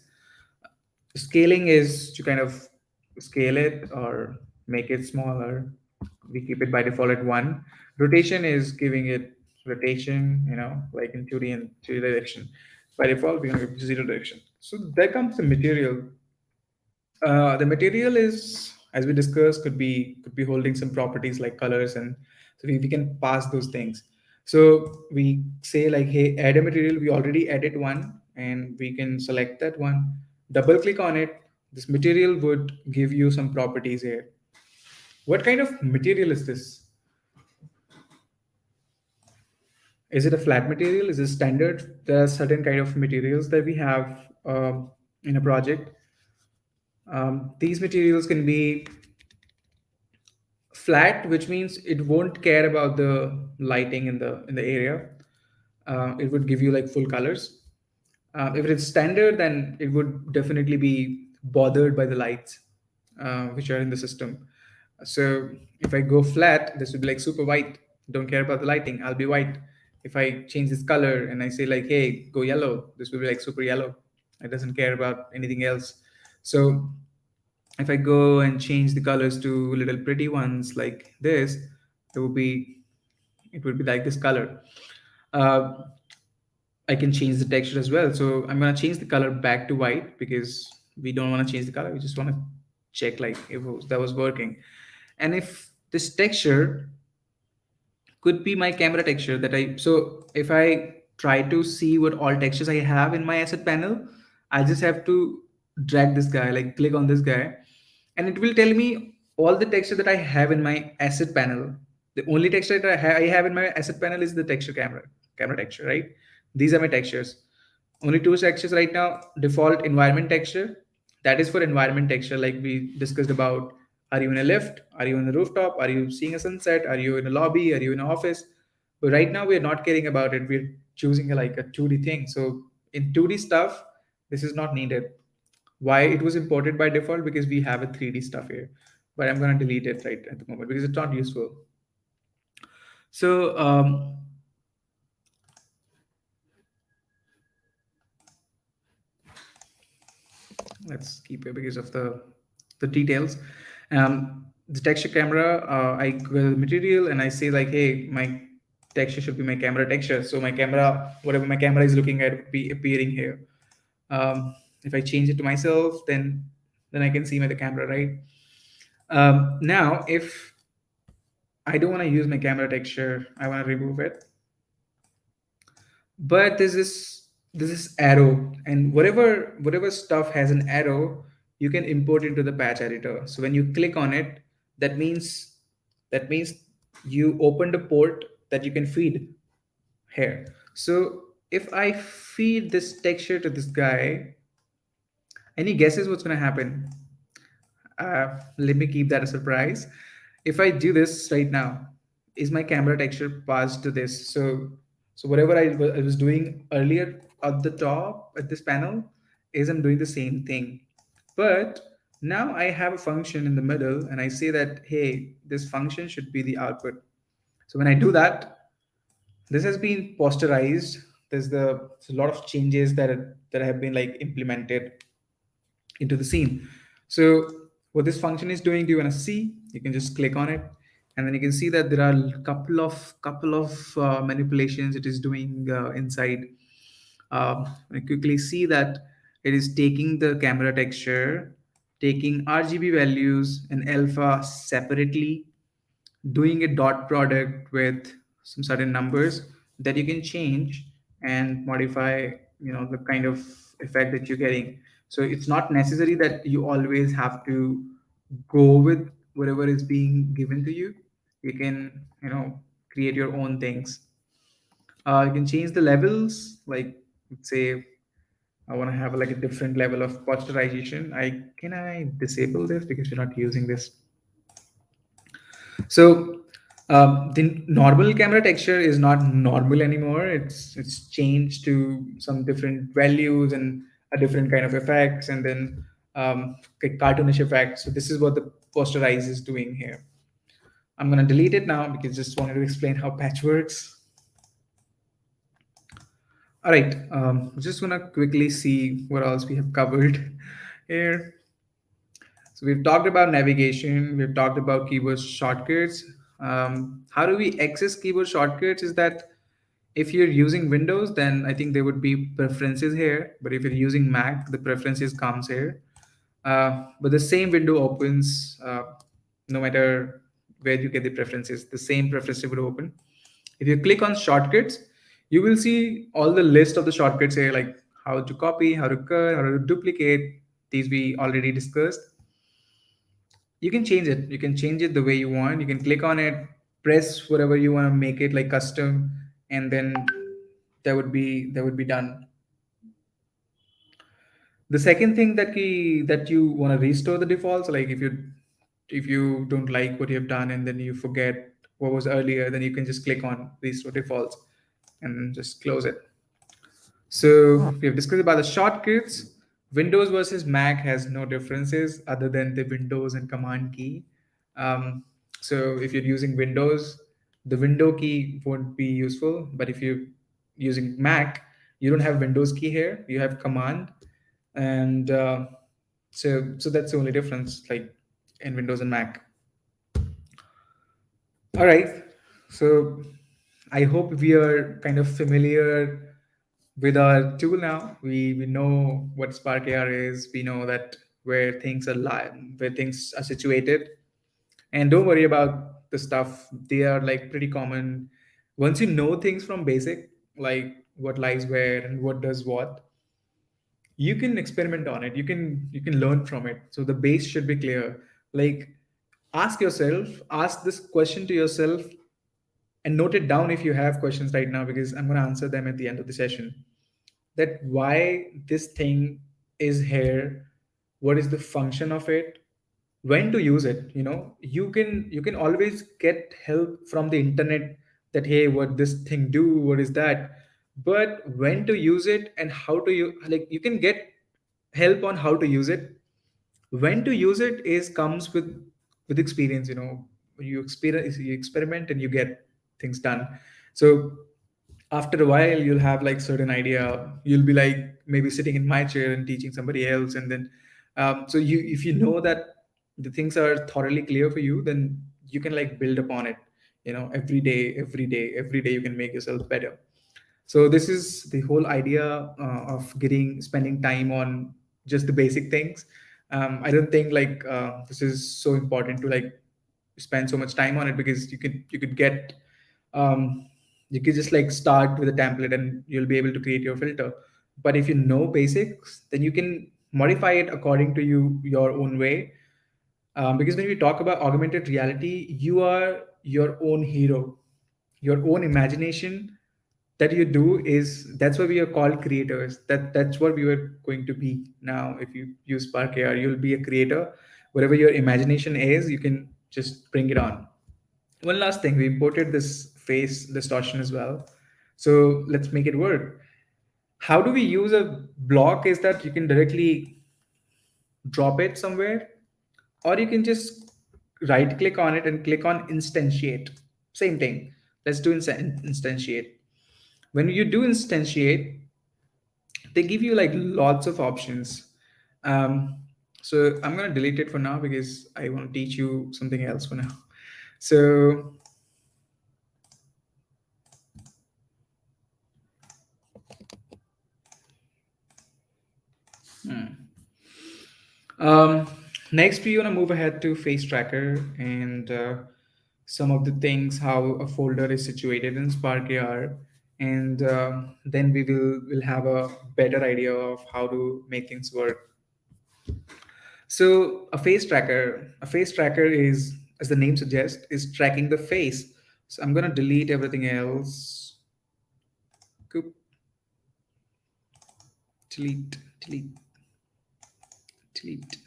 Scaling is to kind of scale it or make it smaller. We keep it by default at 1. Rotation is giving it rotation, like in 2D and 3D direction. By default, we're going to give 0 direction. So there comes the material. The material is, as we discussed, could be holding some properties like colors, and so we can pass those things. So we say like, hey, add a material. We already added one, and we can select that one, double click on it. This material would give you some properties here. What kind of material is this? Is it a flat material? Is it standard? There are certain kind of materials that we have in a project. These materials can be flat, which means it won't care about the lighting in the area. It would give you like full colors. If it's standard, then it would definitely be bothered by the lights which are in the system. So if I go flat, this would be like super white. Don't care about the lighting, I'll be white. If I change this color and I say like, hey, go yellow, this will be like super yellow. It doesn't care about anything else. So if I go and change the colors to little pretty ones like this, it would be it would be like this color. Uh, I can change the texture as well. So I'm gonna change the color back to white because we don't want to change the color. We just want to check like if that was working. And if this texture could be my camera texture that I so if I try to see what all textures I have in my asset panel, I just have to drag this guy, like click on this guy, and it will tell me all the texture that I have in my asset panel. The only texture that I have in my asset panel is the texture camera texture, right? These are my textures. Only two textures right now. Default environment texture, that is for environment texture, like we discussed about. Are you in a lift? Are you on the rooftop? Are you seeing a sunset? Are you in a lobby? Are you in an office? But right now we're not caring about it. We're choosing like a 2D thing. So in 2D stuff, this is not needed. Why it was imported by default? Because we have a 3D stuff here. But I'm going to delete it right at the moment because it's not useful. So let's keep it because of the details. The texture camera, I go to the material and I say like, hey, my texture should be my camera texture. So my camera, whatever my camera is looking at, would be appearing here. If I change it to myself, then I can see my the camera, right? Now, if I don't want to use my camera texture, I want to remove it. But there's this arrow, and whatever stuff has an arrow, you can import into the patch editor. So when you click on it, that means you opened a port that you can feed here. So if I feed this texture to this guy, any guesses what's going to happen? Let me keep that a surprise. If I do this right now, is my camera texture passed to this? So whatever I was doing earlier at the top at this panel is I'm doing the same thing. But now I have a function in the middle and I say that, hey, this function should be the output. So when I do that, this has been posterized. There's a lot of changes that have been like implemented into the scene. So what this function is doing, do you want to see? You can just click on it, and then you can see that there are a couple of manipulations it is doing inside. I quickly see that it is taking the camera texture, taking RGB values and alpha separately, doing a dot product with some certain numbers that you can change and modify, the kind of effect that you're getting. So it's not necessary that you always have to go with whatever is being given to you. You can, create your own things. You can change the levels, like let's say I want to have like a different level of posterization. I disable this because you're not using this. So the normal camera texture is not normal anymore. It's changed to some different values and a different kind of effects, and then like cartoonish effects. So this is what the posterize is doing here. I'm gonna delete it now because just wanted to explain how patch works. All right, just gonna quickly see what else we have covered here. So we've talked about navigation, we've talked about keyboard shortcuts. How do we access keyboard shortcuts? Is that if you're using Windows, then I think there would be preferences here. But if you're using Mac, the preferences comes here. But the same window opens no matter where you get the preferences. The same preferences would open. If you click on shortcuts, you will see all the list of the shortcuts here, like how to copy, how to cut, how to duplicate. These we already discussed. You can change it the way you want. You can click on it, press whatever you want to make it like custom, and then that would be done. The second thing that you want to restore the defaults, like if you don't like what you have done and then you forget what was earlier, then you can just click on restore defaults and just close it. So we have discussed about the shortcuts. Windows versus Mac has no differences other than the Windows and Command key. Um, so if you're using Windows, the window key won't be useful. But if you're using Mac, you don't have Windows key here. You have Command, and so that's the only difference, like in Windows and Mac. All right. So I hope we are kind of familiar with our tool now. We know what Spark AR is. We know that where things are where things are situated. And don't worry about the stuff. They are like pretty common. Once you know things from basic, like what lies where and what does what, you can experiment on it. You can learn from it. So the base should be clear. Like ask this question to yourself and note it down if you have questions right now, because I'm going to answer them at the end of the session. That why this thing is here, what is the function of it, when to use it. You can always get help from the internet, that hey, what this thing do, what is that. But when to use it and how to you like you can get help on how to use it. When to use it is comes with experience. You experiment and you get things done. So after a while you'll have like certain idea. You'll be like maybe sitting in my chair and teaching somebody else, and then so you if you know that the things are thoroughly clear for you, then you can like build upon it. Every day, every day, every day you can make yourself better. So this is the whole idea of getting spending time on just the basic things. I don't think like this is so important to like spend so much time on it, because you could get you could just like start with a template and you'll be able to create your filter. But if you know basics, then you can modify it according to your own way. Because when we talk about augmented reality, you are your own hero. Your own imagination that you do is that's why we are called creators. That's what we were going to be. Now if you use Spark AR, you'll be a creator. Whatever your imagination is, you can just bring it on. One last thing, we imported this face distortion as well. So let's make it work. How do we use a block is that you can directly drop it somewhere, or you can just right click on it and click on instantiate. Same thing. Let's do instantiate. When you do instantiate, they give you like lots of options. um, so I'm going to delete it for now because I want to teach you something else for now. So um, next we want to move ahead to face tracker and some of the things, how a folder is situated in Spark AR. And then will have a better idea of how to make things work. So a face tracker is, as the name suggests, is tracking the face. So I'm gonna delete everything else. Coop, delete, delete, delete.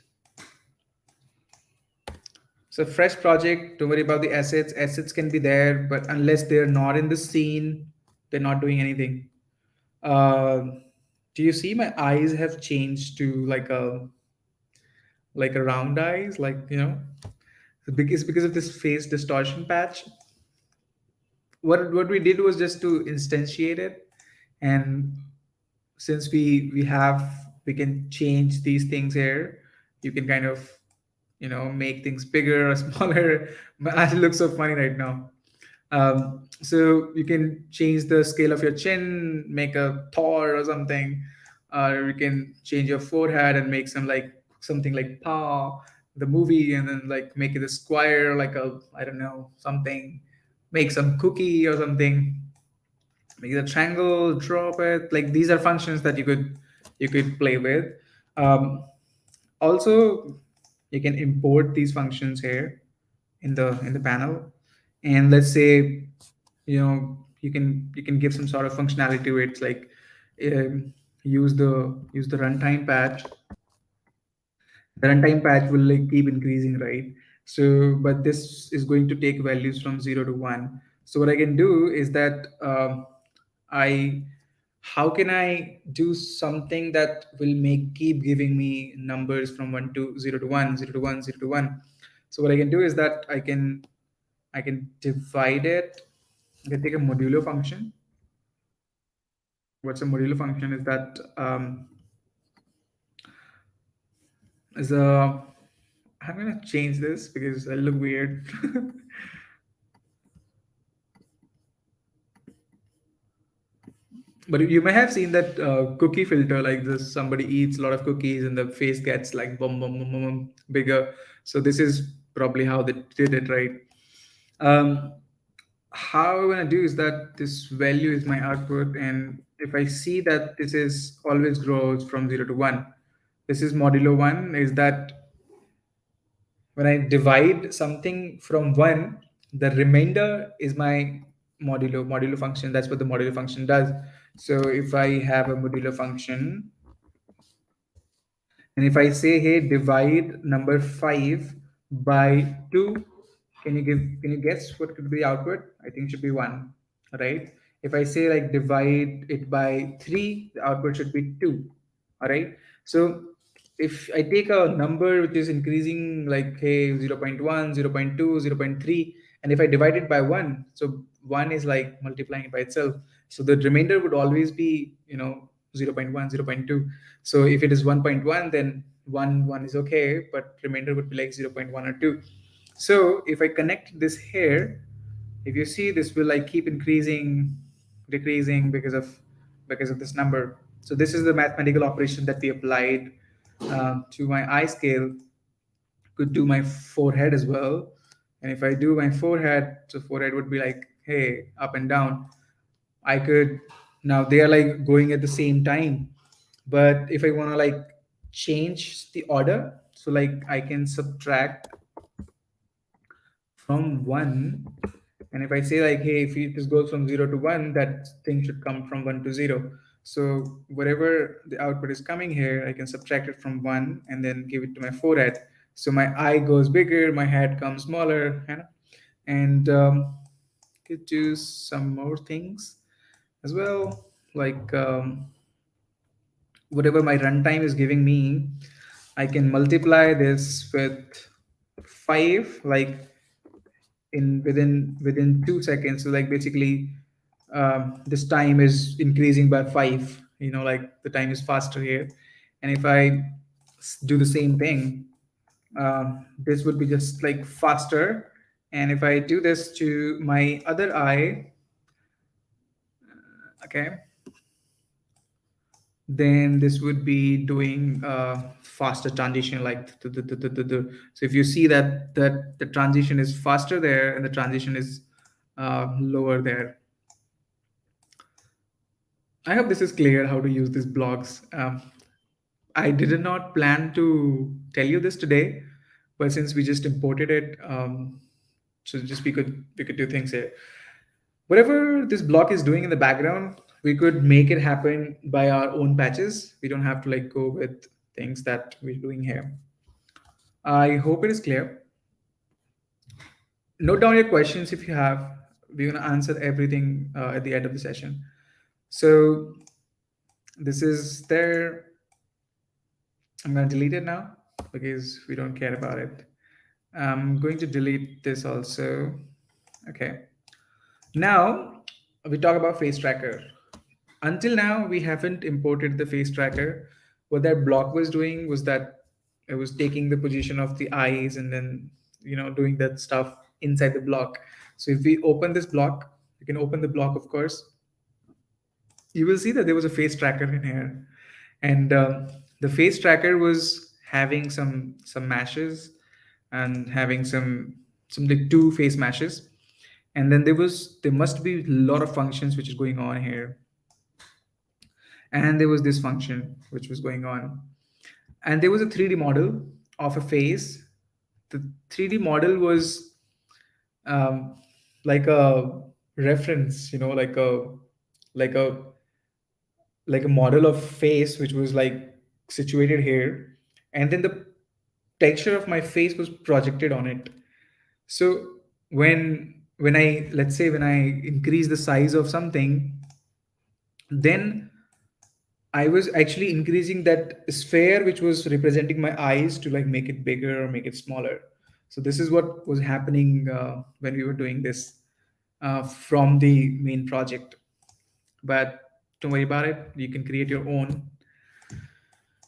So fresh project, don't worry about the assets. Assets can be there, but unless they're not in the scene, they're not doing anything. Um do you see my eyes have changed to like a round eyes, like because of this face distortion patch. What we did was just to instantiate it. And since we can change these things here, you can kind of make things bigger or smaller. My eyes look so funny right now. So you can change the scale of your chin, make a Thor or something, or you can change your forehead and make something like Paw, the movie, and then like make it a square, like a I don't know something, make some cookie or something, make it a triangle, drop it. Like these are functions that you could play with. Um, Also, you can import these functions here in the panel, and let's say you can give some sort of functionality to it, like um, use the runtime patch. The runtime patch will like keep increasing, right? So but this is going to take values from 0 to 1. So what I can do is that I how can I do something that will make keep giving me numbers from 1 to 0 to 1, 0 to 1, 0 to 1. So what I can do is that I can divide it. I can take a modulo function. What's a modulo function is that is a I'm gonna change this because I look weird. But you may have seen that cookie filter like this. Somebody eats a lot of cookies and the face gets like boom, boom, boom, boom, boom, bigger. So this is probably how they did it, right? Um, how I'm gonna do is that this value is my output, and if I see that this is always grows from 0 to 1, this is modulo 1, is that when I divide something from 1, the remainder is my modulo function. That's what the modulo function does. So if I have a modulo function, and if I say, hey, divide number 5 by 2, can you guess what could be the output? I think it should be 1, right? If I say like divide it by 3, the output should be 2, all right? So if I take a number which is increasing like, hey, 0.1, 0.2, 0.3, and if I divide it by 1, so 1 is like multiplying it by itself. So the remainder would always be, 0.1, 0.2. So if it is 1.1, then 1 is okay, but remainder would be like 0.1 or 2. So if I connect this here, if you see, this will like keep increasing, decreasing because of this number. So this is the mathematical operation that we applied to my eye scale. Could do my forehead as well. And if I do my forehead, so forehead would be like, hey, up and down. I could, now they are like going at the same time. But if I want to like change the order, so like I can subtract from 1, and if I say like, hey, if this goes from 0 to 1, that thing should come from 1 to 0. So whatever the output is coming here, I can subtract it from 1 and then give it to my forehead. So my eye goes bigger, my head comes smaller, and could do some more things as well, like whatever my runtime is giving me, I can multiply this with 5, like in within 2 seconds. So like basically, this time is increasing by 5. Like the time is faster here, and if I do the same thing, this would be just like faster. And if I do this to my other eye, okay, then this would be doing faster transition, like so if you see that the transition is faster there and the transition is lower there. I hope this is clear how to use these blocks. I did not plan to tell you this today, but since we just imported it, so just we could do things here. Whatever this block is doing in the background, we could make it happen by our own patches. We don't have to like go with things that we're doing here. I hope it is clear. Note down your questions if you have. We're gonna answer everything at the end of the session. So this is there. I'm gonna delete it now because we don't care about it. I'm going to delete this also. Okay. Now we talk about face tracker. Until now, we haven't imported the face tracker. What that block was doing was that it was taking the position of the eyes and then doing that stuff inside the block. So if we open this block, you can open the block, of course. You will see that there was a face tracker in here, and the face tracker was having some meshes and having some like 2 face meshes, and then there must be a lot of functions which is going on here, and there was this function which was going on, and there was a 3D model of a face. The 3D model was um, like a reference, like a like a model of face which was like situated here, and then the texture of my face was projected on it. So when I, let's say, when I increase the size of something, then I was actually increasing that sphere which was representing my eyes to like make it bigger or make it smaller. So this is what was happening when we were doing this from the main project. But don't worry about it. You can create your own.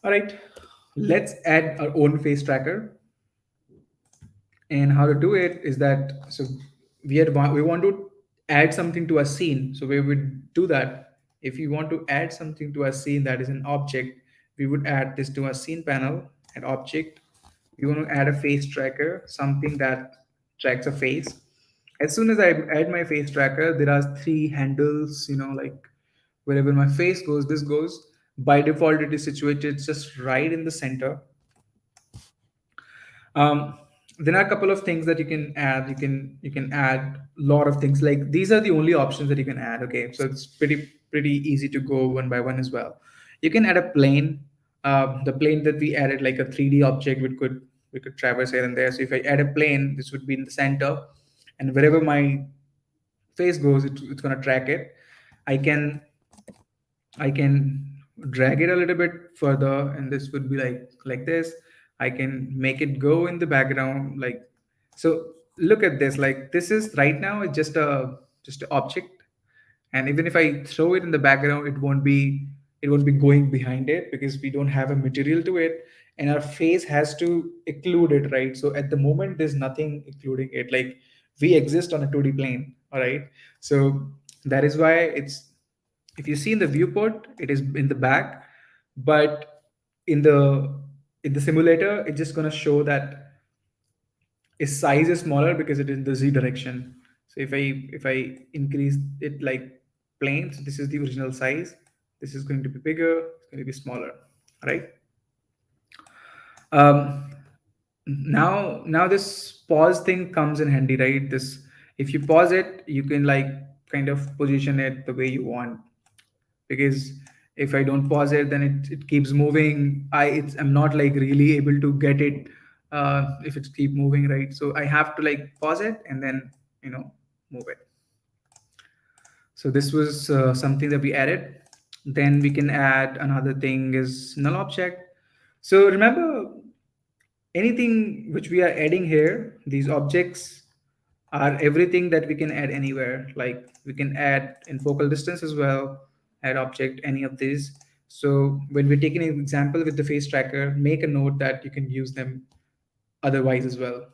All right, let's add our own face tracker. And how to do it is that, so we want to add something to a scene. So we would do that. If you want to add something to a scene that is an object, we would add this to a scene panel and object. We want to add a face tracker, something that tracks a face. As soon as I add my face tracker, there are three handles, like wherever my face goes, this goes. By default, it is situated just right in the center. um, then are a couple of things that you can add. You can add a lot of things. Like these are the only options that you can add. Okay, so it's pretty easy to go one by one as well. You can add a plane. The plane that we added, like a 3D object, we could traverse here and there. So if I add a plane, this would be in the center, and wherever my face goes, it's going to track it. I can i can drag it a little bit further, and this would be like this. I can make it go in the background, like so. Look at this. Like this is right now, it's just an object, and even if I throw it in the background, it won't be going behind it, because we don't have a material to it, and our face has to occlude it, right? So at the moment, there's nothing occluding it. Like we exist on a 2D plane. All right, so that is why it's, if you see in the viewport, it is in the back, but in the in the simulator, it's just going to show that its size is smaller because it is in the z direction. So if I increase it like plane, so this is the original size, this is going to be bigger, it's going to be smaller, right? um, now this pause thing comes in handy, right? This, if you pause it, you can like kind of position it the way you want, because if I don't pause it, then it keeps moving. I'm not like really able to get it if it's keep moving, right? So I have to like pause it and then move it. So this was something that we added. Then we can add another thing is null object. So remember, anything which we are adding here, these objects are everything that we can add anywhere. Like we can add in focal distance as well, add object, any of these. So when we're taking an example with the face tracker, make a note that you can use them otherwise as well.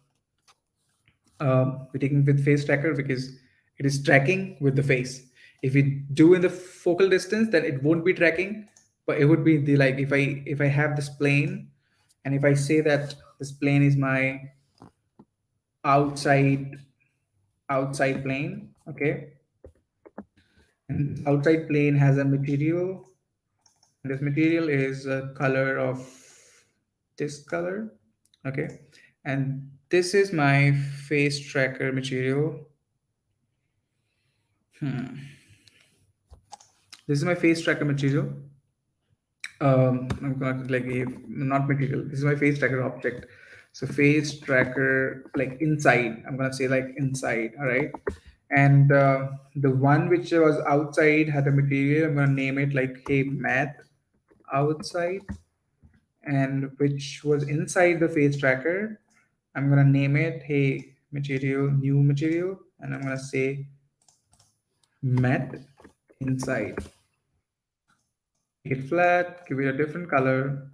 We're taking with face tracker because it is tracking with the face. If we do in the focal distance, then it won't be tracking, but it would be the, like if I have this plane, and if I say that this plane is my outside plane, okay, and outside plane has a material, and this material is a color of this color, okay, and this is my face tracker material. This is my face tracker material. I'm gonna like not material. This is my face tracker object. So face tracker, like inside. I'm gonna say like inside. All right. And the one which was outside had a material. I'm gonna name it like hey math outside. And which was inside the face tracker, I'm gonna name it hey material, new material, and I'm gonna say math inside. Make it flat, give it a different color.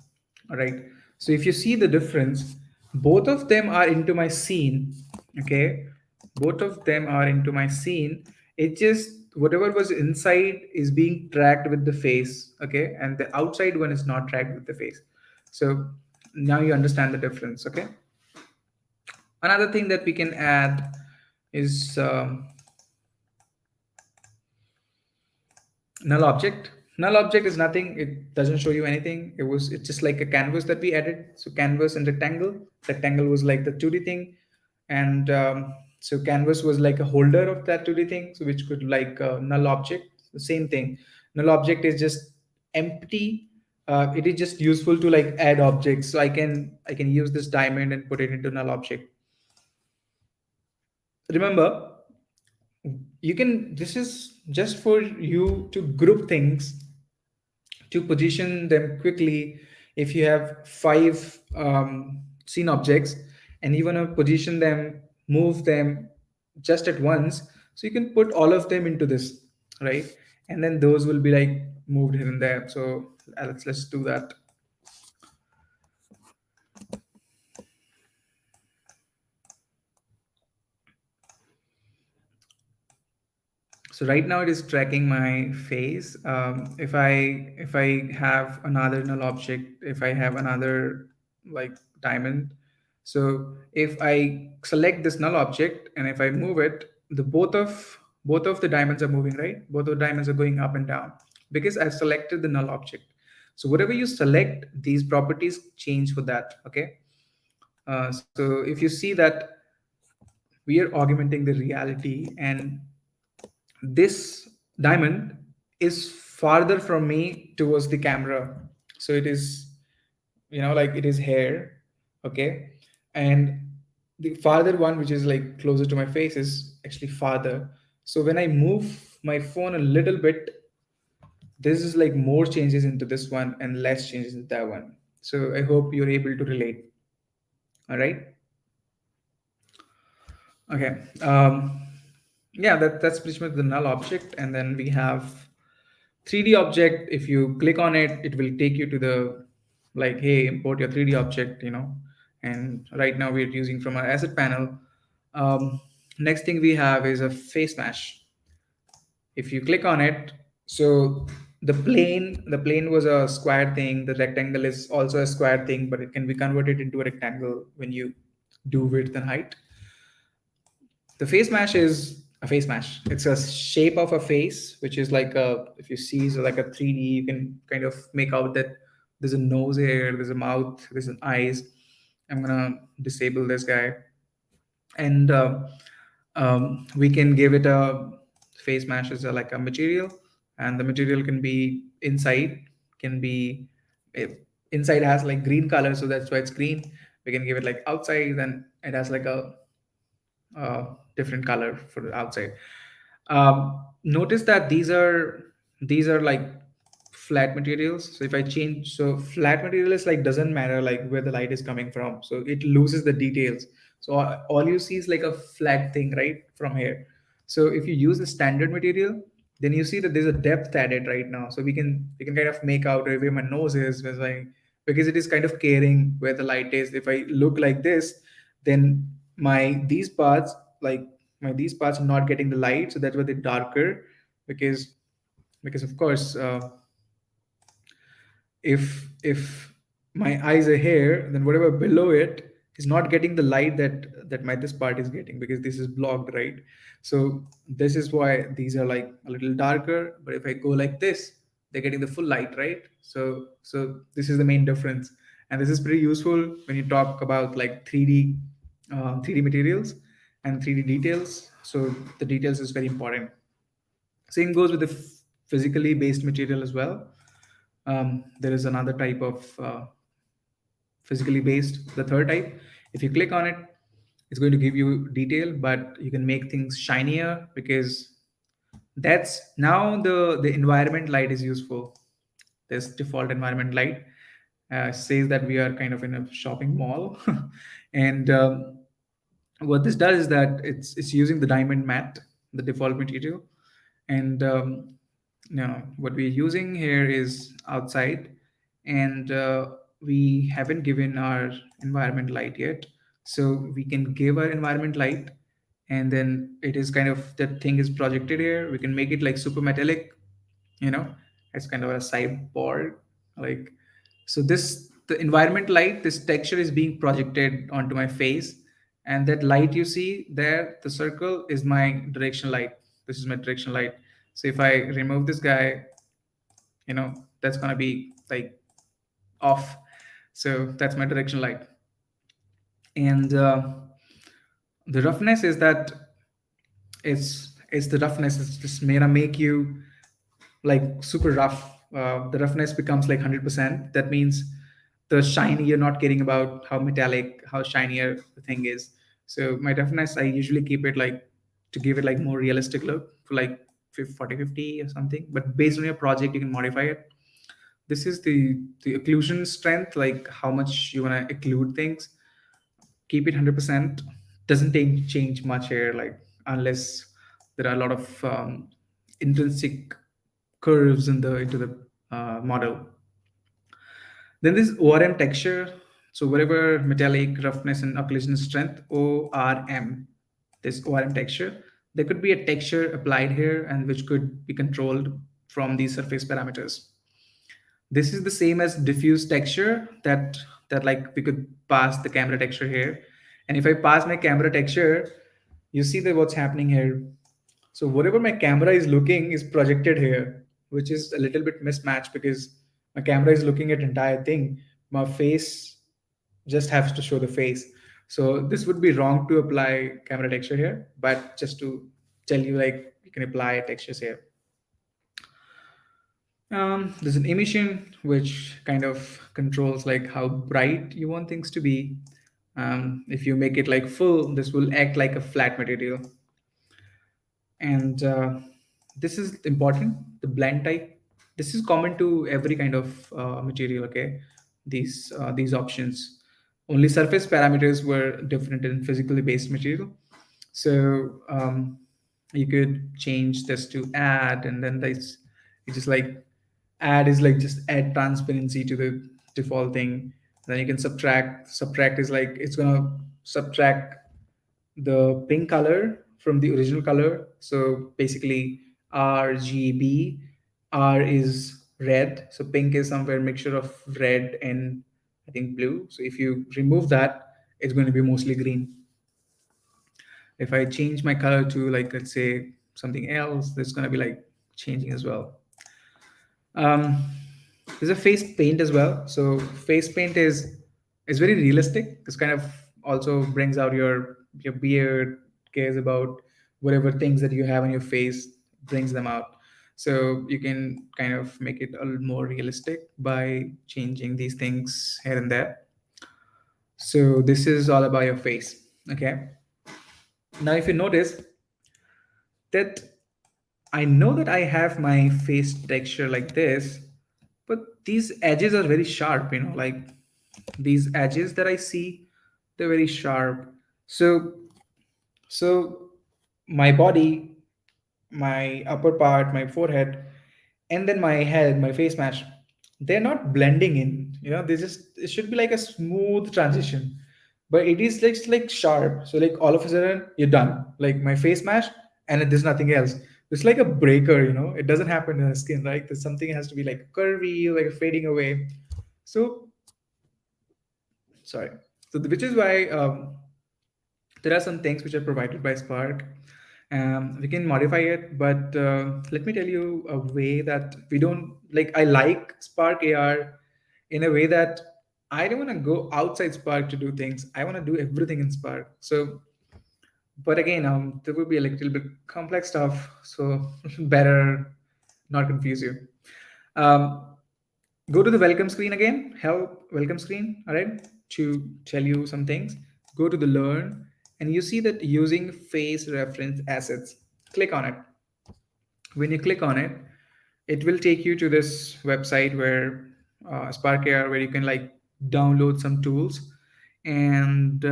All right, so if you see the difference, both of them are into my scene. Okay, both of them are into my scene. It just, whatever was inside is being tracked with the face, okay, and the outside one is not tracked with the face. So now you understand the difference. Okay, another thing that we can add is null object. Null object is nothing, it doesn't show you anything. It's just like a canvas that we added. So canvas and rectangle was like the 2D thing, and so canvas was like a holder of that 2D thing, so which could like null object, the same thing. Null object is just empty. It is just useful to like add objects. So I can use this diamond and put it into null object. Remember, you can, this is just for you to group things, to position them quickly. If you have five scene objects and you want to position them, move them just at once. So you can put all of them into this, right? And then those will be like moved here and there. So let's do that. So right now it is tracking my face. If I have another null object, if I have another like diamond, so if I select this null object and if I move it, the both of the diamonds are moving, right? Both of the diamonds are going up and down because I've selected the null object. So whatever you select, these properties change for that. Okay. So if you see that we are augmenting the reality, and this diamond is farther from me towards the camera, so it is, like it is here. Okay. And the farther one, which is like closer to my face, is actually farther. So when I move my phone a little bit, this is like more changes into this one and less changes into that one. So I hope you're able to relate. All right. Okay. Yeah, that's pretty much the null object. And then we have 3D object. If you click on it, it will take you to the, like, hey, import your 3D object. And right now we're using from our asset panel. Next thing we have is a face mesh. If you click on it, so the plane was a square thing. The rectangle is also a square thing, but it can be converted into a rectangle when you do width and height. The face mesh is a face mesh. It's a shape of a face, which is like a, if you see, so like a 3D, you can kind of make out that there's a nose here, there's a mouth, there's an eyes. I'm gonna disable this guy, and we can give it a face mesh as like a material, and the material can be inside, can be, if inside has like green color, so that's why it's green. We can give it like outside, then it has like a uh, different color for the outside. Notice that these are like flat materials. So if I change, so flat material is like doesn't matter like where the light is coming from, so it loses the details. So all you see is like a flat thing right from here. So if you use the standard material, then you see that there's a depth added right now. So we can kind of make out where my nose is, where like, because it is kind of caring where the light is. If I look like this, then my these parts, like my these parts are not getting the light, so that's why they're darker. Because of course, if my eyes are here, then whatever below it is not getting the light that my this part is getting, because this is blocked, right? So this is why these are like a little darker. But if I go like this, they're getting the full light, right? So this is the main difference. And this is pretty useful when you talk about like 3D materials and 3D details. So the details is very important. Same goes with the physically based material as well. There is another type of physically based, the third type. If you click on it, it's going to give you detail, but you can make things shinier, because that's now the environment light is useful. This default environment light says that we are kind of in a shopping mall. And what this does is that it's using the diamond matte, the default material. And what we're using here is outside, and we haven't given our environment light yet. So we can give our environment light, and then it is kind of, that thing is projected here. We can make it like super metallic, you know it's kind of a cyborg, like. So this, the environment light, this texture is being projected onto my face, and that light you see there, the circle, is my direction light. This is my direction light. So if I remove this guy, you know that's going to be like off. So that's my direction light. And the roughness is that, it's the roughness, it's just gonna make you like super rough. The roughness becomes like 100%. That means the shiny, you're not caring about how metallic, how shinier the thing is. So my roughness, I usually keep it like, to give it like more realistic look, for like 40/50 or something. But based on your project, you can modify it. This is the occlusion strength, like how much you want to occlude things. keep it 100%. Doesn't change much here, like unless there are a lot of intrinsic curves in the into the model. Then this ORM texture, so whatever metallic roughness and occlusion strength, ORM, this ORM texture, there could be a texture applied here and which could be controlled from these surface parameters. This is the same as diffuse texture that like we could pass the camera texture here. And if I pass my camera texture, you see that what's happening here. So whatever my camera is looking is projected here, which is a little bit mismatched because my camera is looking at entire thing. My face just has to show the face. So this would be wrong to apply camera texture here, but just to tell you, like, you can apply textures here. There's an emission which kind of controls like how bright you want things to be. If you make it like full, this will act like a flat material. And this is important, the blend type. This is common to every kind of material, okay? These options. Only surface parameters were different in physically based material. So you could change this to add, and then this, it's just like add is like just add transparency to the default thing. Then you can subtract. Subtract is like it's gonna subtract the pink color from the original color. So basically RGB, R is red, so pink is somewhere mixture of red and I think blue. So if you remove that, it's going to be mostly green. If I change my color to, like, let's say something else, that's going to be like changing as well. um, there's a face paint as well. So face paint is very realistic. This kind of also brings out your beard, cares about whatever things that you have on your face, brings them out. So you can kind of make it a little more realistic by changing these things here and there. So this is all about your face. Okay. Now, if you notice that I know that I have my face texture like this, but these edges are very sharp, like these edges that I see, they're very sharp. So my body, my upper part, my forehead, and then my head, my face match, they're not blending in. They just, it should be like a smooth transition, but it is like sharp. So like all of a sudden you're done. Like my face match, and there's nothing else. It's like a breaker. It doesn't happen in the skin, right? There's something has to be like curvy, like fading away. So sorry. So which is why there are some things which are provided by Spark. We can modify it, but let me tell you a way that we don't like. I like Spark AR in a way that I don't want to go outside Spark to do things. I want to do everything in Spark. So, but again, there will be a little bit complex stuff. So better not confuse you. Um, Go to the welcome screen again, help welcome screen, all right, to tell you some things. Go to the learn, and you see that using face reference assets. Click on it. When you click on it, it will take you to this website where Spark-A, where you can like download some tools, and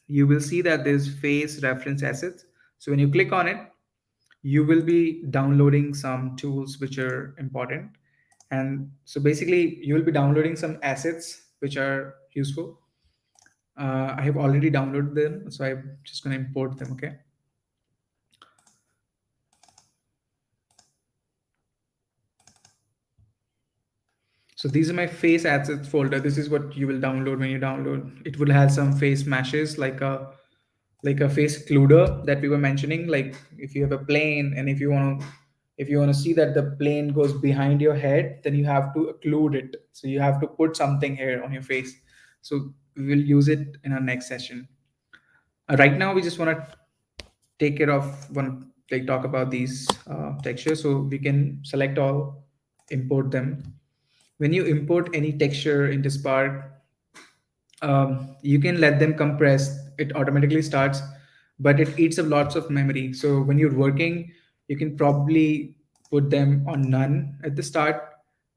you will see that there's face reference assets. So when you click on it, you will be downloading some tools which are important. And so basically you will be downloading some assets which are useful. I have already downloaded them, so I'm just going to import them. Okay. So these are my face assets folder. This is what you will download when you download. It will have some face meshes, like a face occluder that we were mentioning. Like if you have a plane, and if you want to see that the plane goes behind your head, then you have to occlude it. So you have to put something here on your face. So we will use it in our next session. Right now we just want to take care of one, like talk about these textures. So we can select all, import them. When you import any texture into Spark, you can let them compress. It automatically starts, but it eats up lots of memory. So when you're working, you can probably put them on none at the start,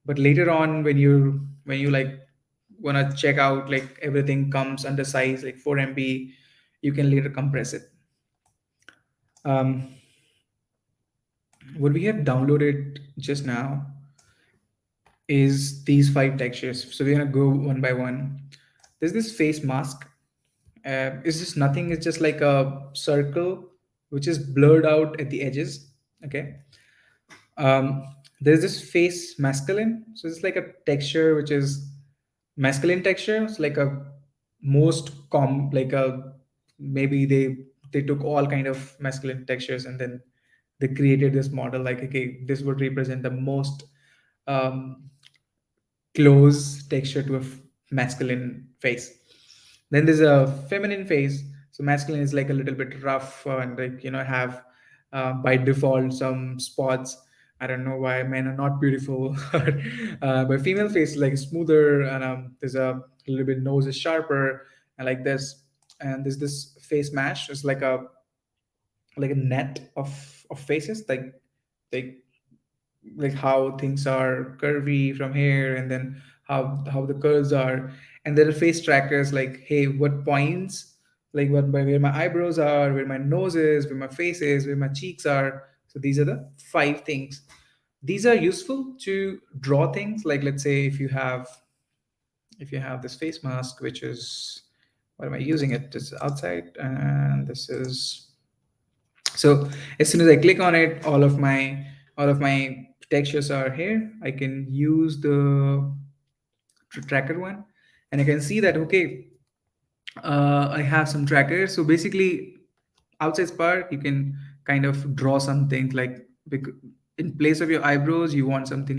but later on when you like want to check out like everything comes under size like 4 MB, you can later compress it. um, what we have downloaded just now is these 5 textures. So we're gonna go one by one. There's this face mask. It's just nothing. It's just like a circle which is blurred out at the edges. Okay. Um, there's this face masculine. So it's like a texture which is masculine texture. It's like a most like a maybe they took all kind of masculine textures and then they created this model like okay, this would represent the most um, close texture to a masculine face. Then there's a feminine face. So masculine is like a little bit rough and like have by default some spots. I don't know why men are not beautiful, but female face is like smoother and there's a little bit nose is sharper and like this. And there's this face mash. It's like a net of faces like like how things are curvy from here and then how the curves are. And there are face trackers like hey, what points, like what by where my eyebrows are, where my nose is, where my face is, where my cheeks are. So these are the 5 things. These are useful to draw things like let's say if you have this face mask which is, what am I using it, this is outside and this is. So as soon as I click on it, all of my textures are here. I can use the tracker one, and I can see that okay, I have some trackers. So basically, outside Spark, you can kind of draw something like in place of your eyebrows, you want something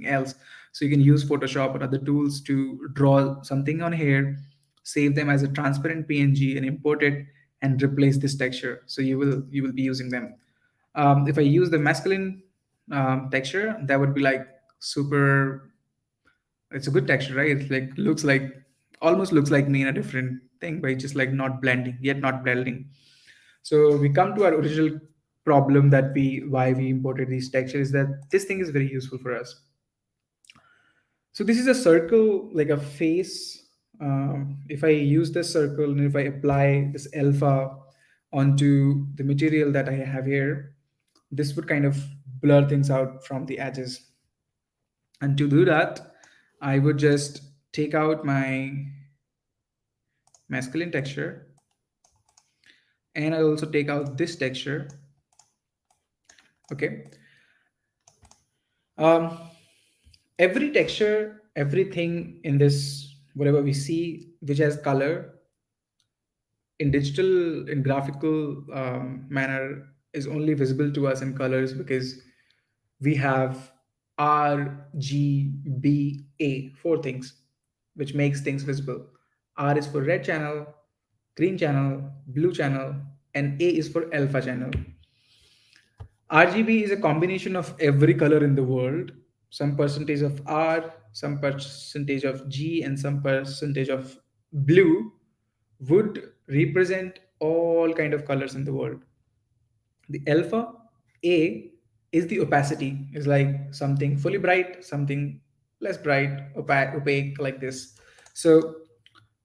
else. So you can use Photoshop or other tools to draw something on here, save them as a transparent PNG, and import it and replace this texture. So you will be using them. If I use the masculine texture, that would be like super. It's a good texture, right? It's like looks like almost looks like me in a different thing, but it's just like not blending yet, not blending. So we come to our original problem that we why we imported these textures, that this thing is very useful for us. So this is a circle, like a face. If I use this circle and if I apply this alpha onto the material that I have here, this would kind of blur things out from the edges. And to do that, I would just take out my masculine texture and I also take out this texture. Okay. Um, every texture, everything in this, whatever we see, which has color in digital, in graphical manner, is only visible to us in colors because we have R, G, B, A, 4 things, which makes things visible. R is for red channel, green channel, blue channel, and A is for alpha channel. RGB is a combination of every color in the world, some percentage of R, some percentage of G, and some percentage of blue would represent all kind of colors in the world. The alpha A is the opacity, is like something fully bright, something less bright, opaque like this. So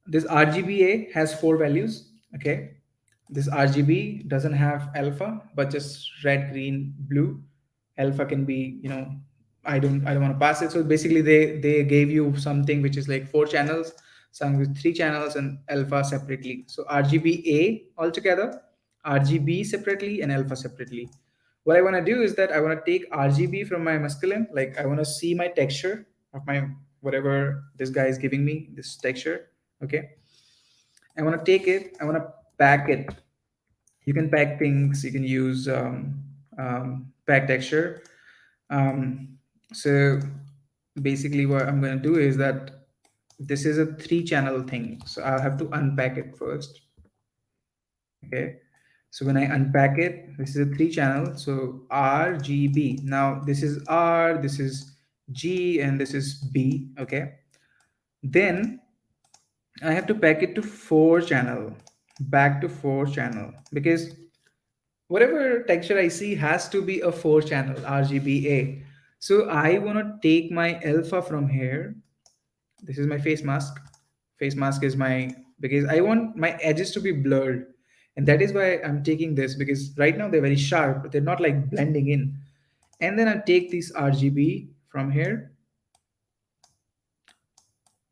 this RGBA has 4 values. Okay, this RGB doesn't have alpha, but just red, green, blue. Alpha can be, I don't want to pass it. So basically, they gave you something which is like 4 channels, some with 3 channels, and alpha separately. So RGBA altogether, RGB separately, and alpha separately. What I want to do is that I want to take RGB from my masculine, like I want to see my texture of my whatever this guy is giving me, this texture. Okay, I want to take it, I want to pack it. You can pack things, you can use pack texture. um, so basically what I'm going to do is that this is a 3 channel thing, so I'll have to unpack it first. Okay, so when I unpack it, this is a 3 channel, so RGB. Now this is R, this is G, and this is B. Okay, then I have to pack it to 4 channel, back to 4 channel, because whatever texture I see has to be a 4 channel RGBA. So I want to take my alpha from here This is my face mask. Face mask is my, because I want my edges to be blurred, and that is why I'm taking this, because right now they're very sharp, they're not like blending in. And then I take this RGB from here.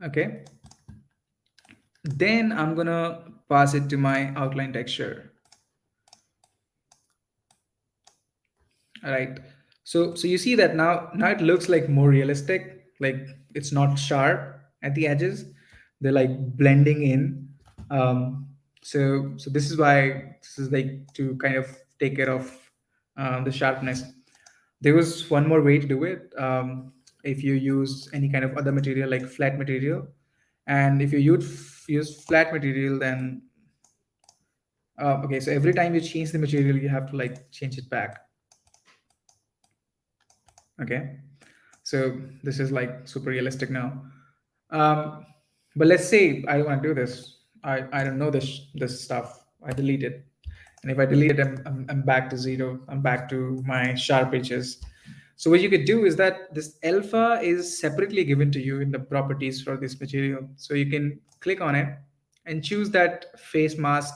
Okay, then I'm gonna pass it to my outline texture. All right, so you see that now it looks like more realistic, like it's not sharp at the edges, they're like blending in. So this is why, this is like to kind of take care of the sharpness. There was one more way to do it. If you use any kind of other material like flat material, and if you use flat material, then okay, so every time you change the material you have to like change it back. Okay, so this is like super realistic now. um, but let's say I don't want to do this. I don't know this stuff. I delete it, and if I delete it, I'm back to zero. I'm back to my sharp edges. So what you could do is that this alpha is separately given to you in the properties for this material, so you can click on it and choose that face mask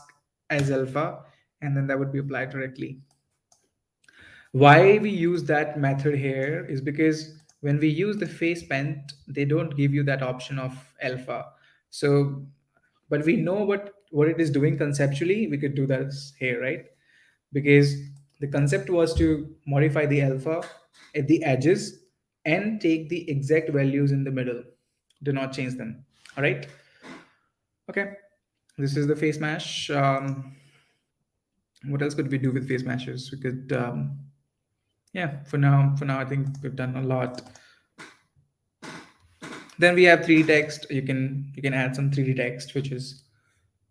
as alpha, and then that would be applied directly. Why we use that method here is because when we use the face paint, they don't give you that option of alpha. So, but we know what it is doing conceptually. We could do that here, right? Because the concept was to modify the alpha at the edges and take the exact values in the middle. Do not change them. All right. Okay. This is the face mesh. What else could we do with face meshes? We could yeah, for now I think we've done a lot. Then we have 3D text. You can add some 3D text, which is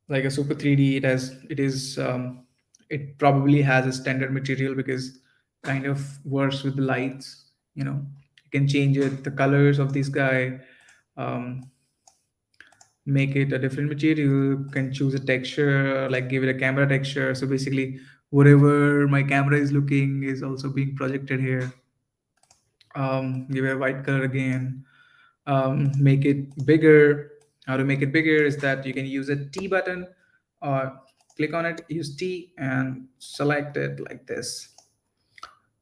like a super 3D. It probably has a standard material because kind of works with the lights. You can change it, the colors of this guy, um, make it a different material. You can choose a texture, like give it a camera texture. So basically whatever my camera is looking is also being projected here. Give it a white color again. Make it bigger. How to make it bigger is that you can use a T button, or click on it, use T and select it like this.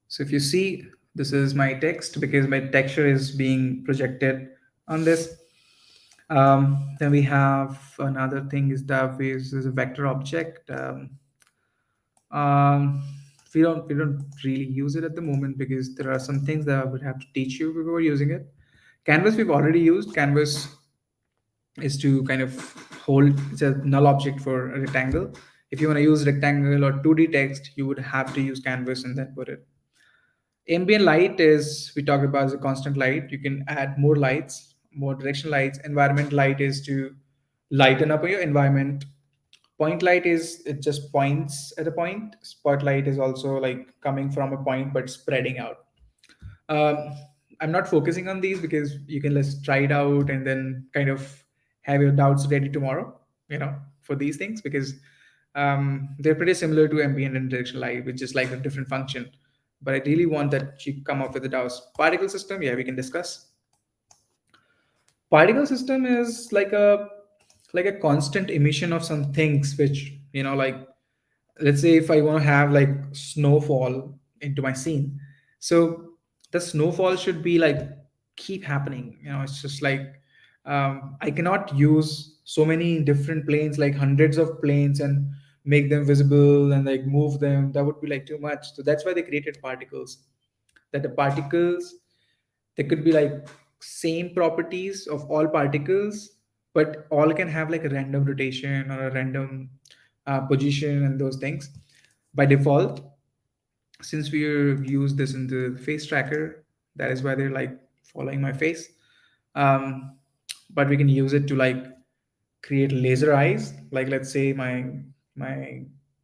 So if you see, this is my text because my texture is being projected on this. Then we have another thing is that is a vector object. Um, we don't really use it at the moment because there are some things that I would have to teach you before using it. Canvas we've already used. Canvas is to kind of hold, it's a null object for a rectangle. If you want to use rectangle or 2D text, you would have to use canvas and then put it. Ambient light is, we talked about, as a constant light. You can add more lights, more directional lights. Environment light is to lighten up your environment. Point light is, it just points at a point. Spotlight is also like coming from a point but spreading out. um, I'm not focusing on these because you can let's try it out and then kind of have your doubts ready tomorrow, for these things, because they're pretty similar to ambient and directional light, which is like a different function. But I really want that you come up with the doubts. Particle system, yeah, we can discuss. Particle system is like a constant emission of some things, which like, let's say if I want to have like snowfall into my scene, so the snowfall should be like keep happening. It's just like, I cannot use so many different planes, like hundreds of planes, and make them visible and like move them. That would be like too much. So that's why they created particles. That the particles, they could be like same properties of all particles, but all can have like a random rotation or a random position and those things. By default, since we use this in the face tracker, that is why they're like following my face. um, but we can use it to like create laser eyes. Like, let's say my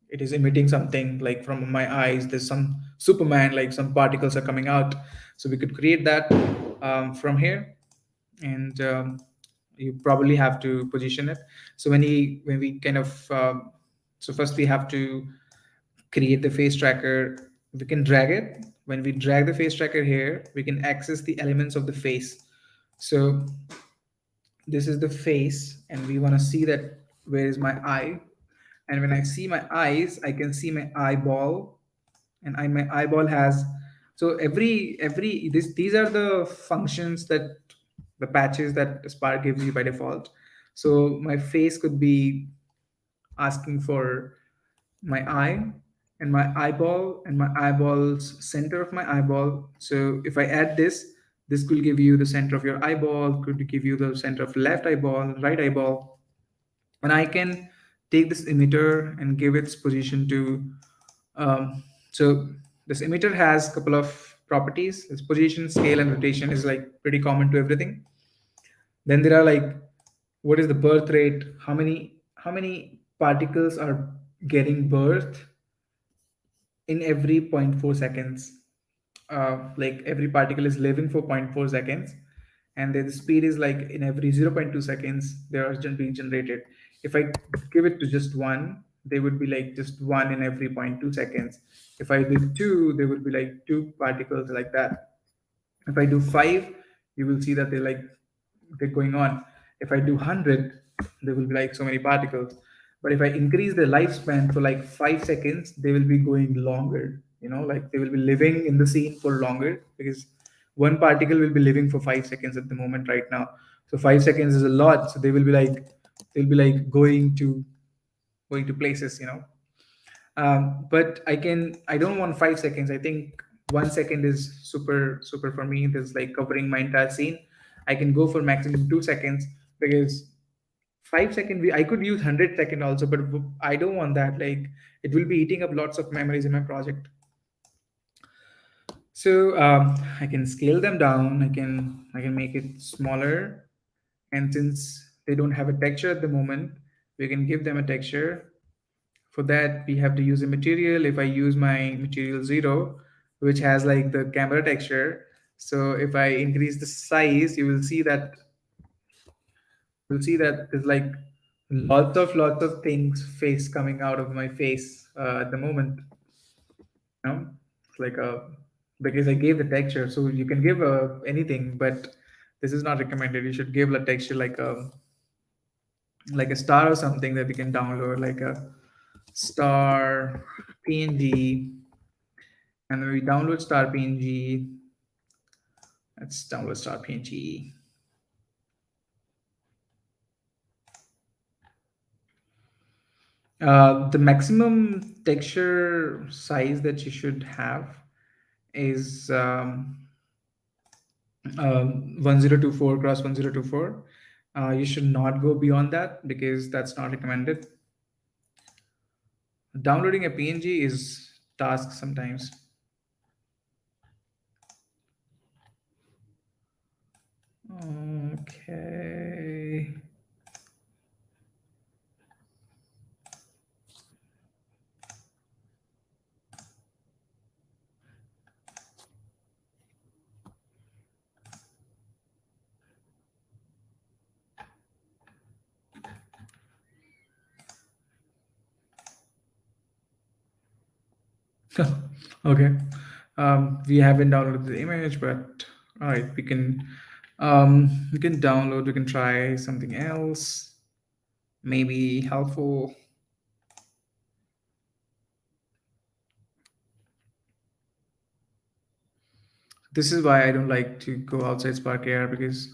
it is emitting something like from my eyes, there's some Superman, like some particles are coming out. So we could create that from here. And you probably have to position it. So when we kind of so first we have to create the face tracker. We can drag it. When we drag the face tracker here, we can access the elements of the face. So this is the face, and we want to see that where is my eye. And when I see my eyes, I can see my eyeball, and my eyeball has, so every this these are the functions that the patches that Spark gives you by default. So my face could be asking for my eye, and my eyeball, and my eyeball's center of my eyeball. So if I add this, this will give you the center of your eyeball, could give you the center of left eyeball, right eyeball. And I can take this emitter and give its position to, so this emitter has a couple of properties. Its position, scale, and rotation is like pretty common to everything. Then there are like, what is the birth rate, how many particles are getting birth in every zero point 0.4 seconds. Like every particle is living for zero point 0.4 seconds, and then the speed is like in every 0.2 seconds they are being generated. If I give it to just one, they would be like just one in every zero point 0.2 seconds. If I do two, they would be like two particles like that. If I do five, you will see that they're going on. If I do 100, there will be like so many particles. But if I increase the lifespan for like 5 seconds, they will be going longer. Like they will be living in the scene for longer, because one particle will be living for 5 seconds at the moment right now. So 5 seconds is a lot. So they'll be like going to places. But I don't want 5 seconds. I think 1 second is super for me. There's like covering my entire scene. I can go for maximum 2 seconds, because 5 second I could use 100 second also, but I don't want that. Like it will be eating up lots of memories in my project. So I can scale them down. I can make it smaller, and since they don't have a texture at the moment, we can give them a texture. For that, we have to use a material. If I use my material 0, which has like the camera texture, so if I increase the size, you will see that there's like lots of things face coming out of my face at the moment. It's like a, because I gave the texture, so you can give anything, but this is not recommended. You should give a texture like a star or something that we can download, like a star PNG. And when we download star PNG, let's download star PNG. The maximum texture size that you should have is 1024 cross 1024. You should not go beyond that, because that's not recommended. Downloading a PNG is task sometimes. Okay. Okay. We haven't downloaded the image, but all right, we can download. We can try something else, maybe helpful. This is why I don't like to go outside Spark Air, because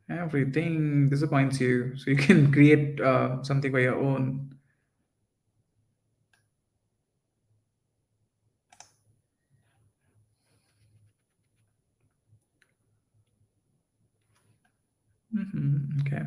everything disappoints you. So you can create something by your own. Okay.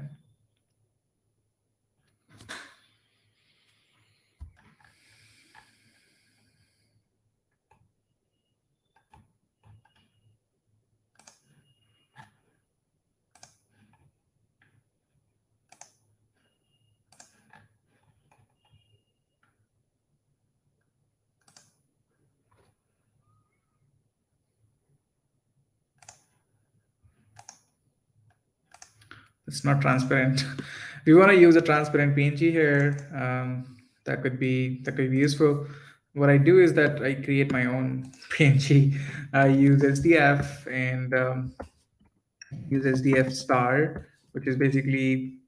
It's not transparent. We want to use a transparent PNG here. That could be useful. What I do is that I create my own PNG. I use SDF and use SDF star, which is basically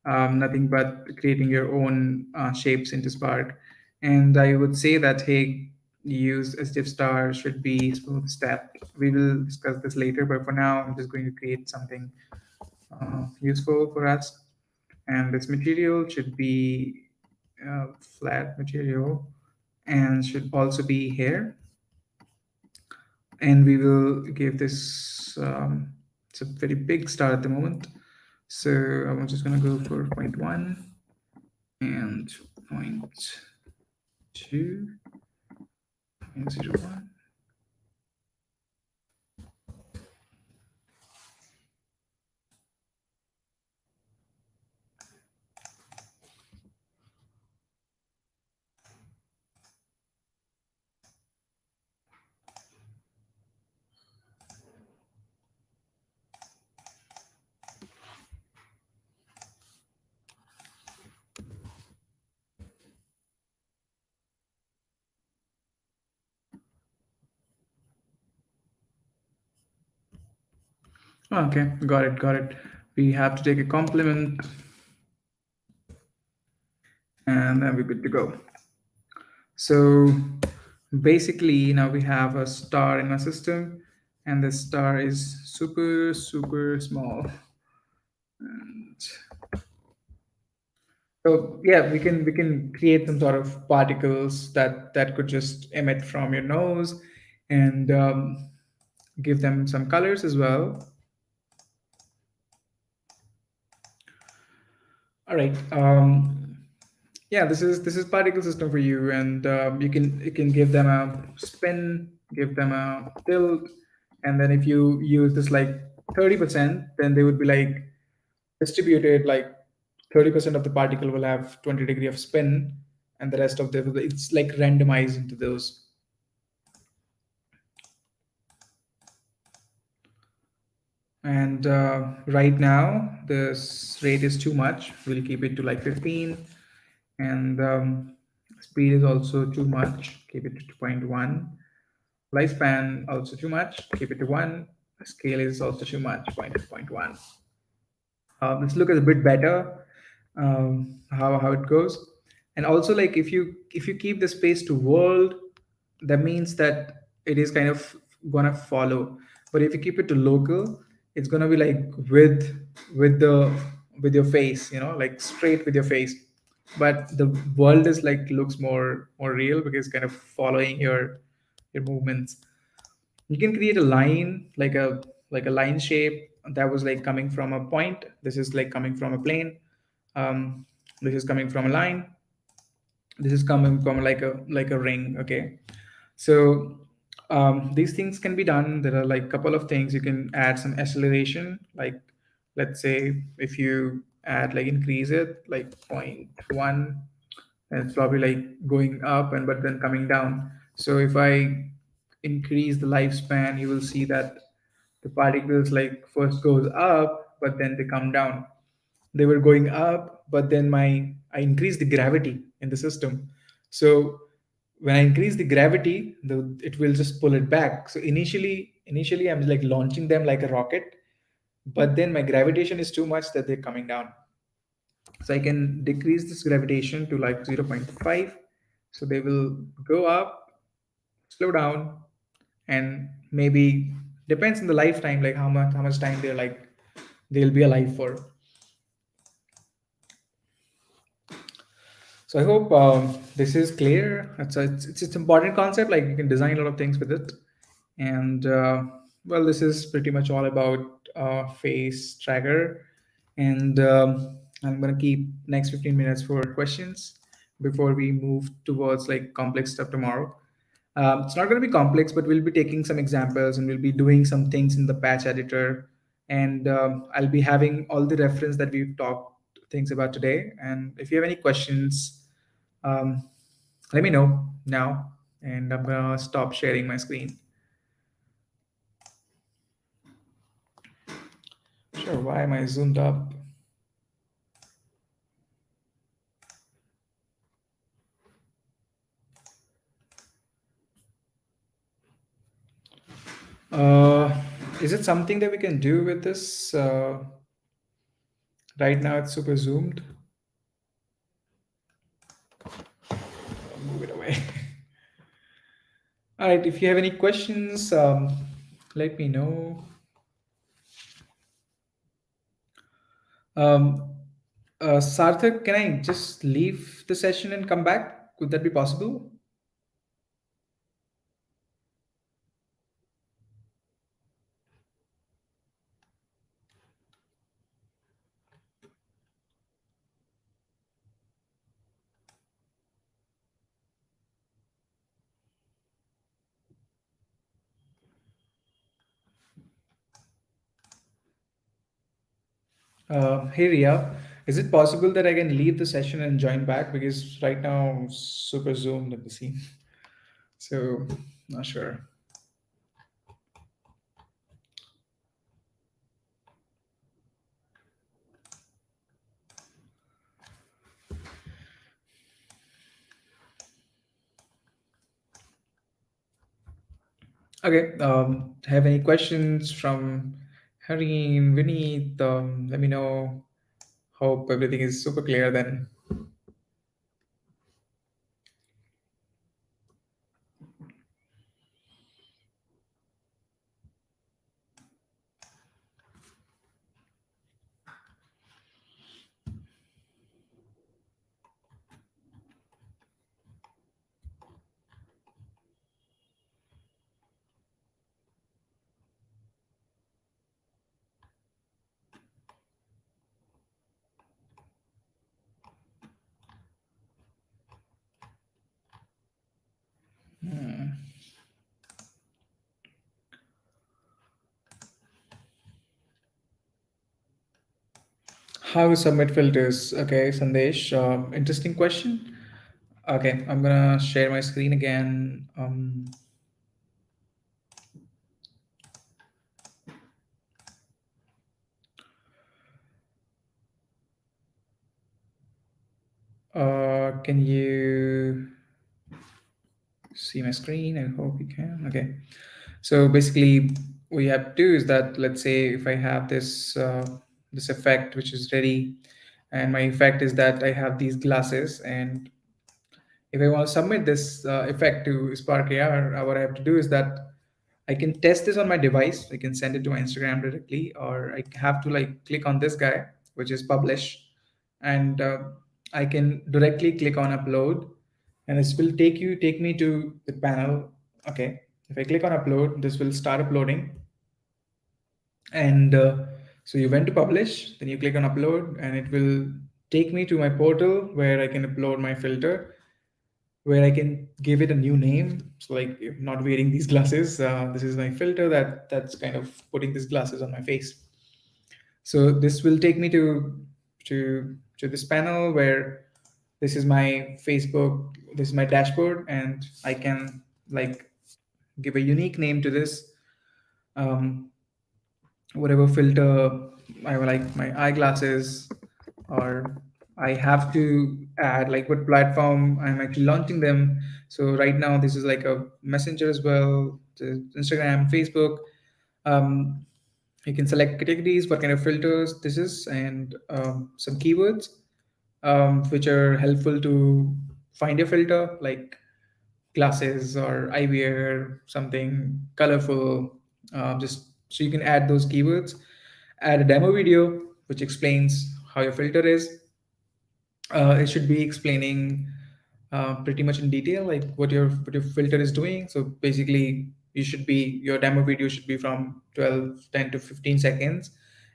nothing but creating your own shapes into Spark. And I would say that, hey, use SDF star should be smooth step. We will discuss this later, but for now, I'm just going to create something useful for us. And this material should be flat material and should also be here. And we will give this, it's a very big star at the moment. So I'm just going to go for 0.1 and 0.2 and 0.01. Okay, got it, got it. We have to take a compliment and then we're good to go. So basically now we have a star in our system and the star is super, super small. And so yeah, we can create some sort of particles that could just emit from your nose and give them some colors as well. All right. Yeah, this is particle system for you, and you can give them a spin, give them a tilt, and then if you use this like 30%, then they would be like distributed like 30% of the particle will have 20 degree of spin, and the rest of the it's like randomized into those. And right now this rate is too much. We'll keep it to like 15, and speed is also too much. Keep it to 2.1. Lifespan also too much. Keep it to 1. Scale is also too much. 0.1. Let's look at a bit better how it goes. And also, like if you keep the space to world, that means that it is kind of gonna follow. But if you keep it to local, it's gonna be like with the with your face, like straight with your face. But the world is like looks more real because it's kind of following your movements. You can create a line like a line shape that was like coming from a point. This is like coming from a plane. um, this is coming from a line. This is coming from like a ring. Okay, so these things can be done. There are like a couple of things. You can add some acceleration, like let's say if you add like increase it like 0.1, and it's probably like going up and but then coming down. So if I increase the lifespan, you will see that the particles like first goes up but then they come down. They were going up, but then I increased the gravity in the system. So when I increase the gravity, it will just pull it back. So initially I'm like launching them like a rocket, but then my gravitation is too much that they're coming down. So I can decrease this gravitation to like 0.5. So they will go up, slow down, and maybe depends on the lifetime, like how much time they'll be alive for. So I hope this is clear. It's important concept. Like you can design a lot of things with it, and well, this is pretty much all about face tracker. And I'm gonna keep next 15 minutes for questions before we move towards like complex stuff tomorrow. It's not going to be complex, but we'll be taking some examples and we'll be doing some things in the patch editor. And I'll be having all the reference that we've talked things about today. And if you have any questions, um, let me know now. And I'm going to stop sharing my screen. Sure, why am I zoomed up? Uh, is it something that we can do with this? Right now it's super zoomed. Move it away. All right, if you have any questions, let me know. Um, Sarthak, can I just leave the session and come back? Could that be possible? Hey Ria, is it possible that I can leave the session and join back? Because right now I'm super zoomed at the scene. So, not sure. Okay, have any questions from Hareen, Vineet? Let me know. Hope everything is super clear then. How to submit filters? Okay, Sandesh, interesting question. Okay, I'm gonna share my screen again. Can you see my screen? I hope you can. Okay. So basically, what you have to do is that, let's say if I have this effect which is ready, and my effect is that I have these glasses, and if I want to submit this effect to Spark-A, what I have to do is that I can test this on my device. I can send it to my Instagram directly, or I have to like click on this guy, which is publish, and I can directly click on upload, and this will take me to the panel. Okay, if I click on upload, this will start uploading, and so you went to publish, then you click on upload, and it will take me to my portal where I can upload my filter, where I can give it a new name. So like, if not wearing these glasses, this is my filter that's kind of putting these glasses on my face. So this will take me to this panel where this is my Facebook, this is my dashboard, and I can like give a unique name to this. Um, Whatever filter I like, my eyeglasses, or I have to add like what platform I'm actually launching them. So right now this is like a messenger as well, the Instagram, Facebook. Um, you can select categories, what kind of filters this is, and some keywords which are helpful to find a filter, like glasses or eyewear, something colorful. Just so you can add those keywords, add a demo video which explains how your filter is. It should be explaining pretty much in detail like what your filter is doing. So basically, your demo video should be from 10 to 15 seconds,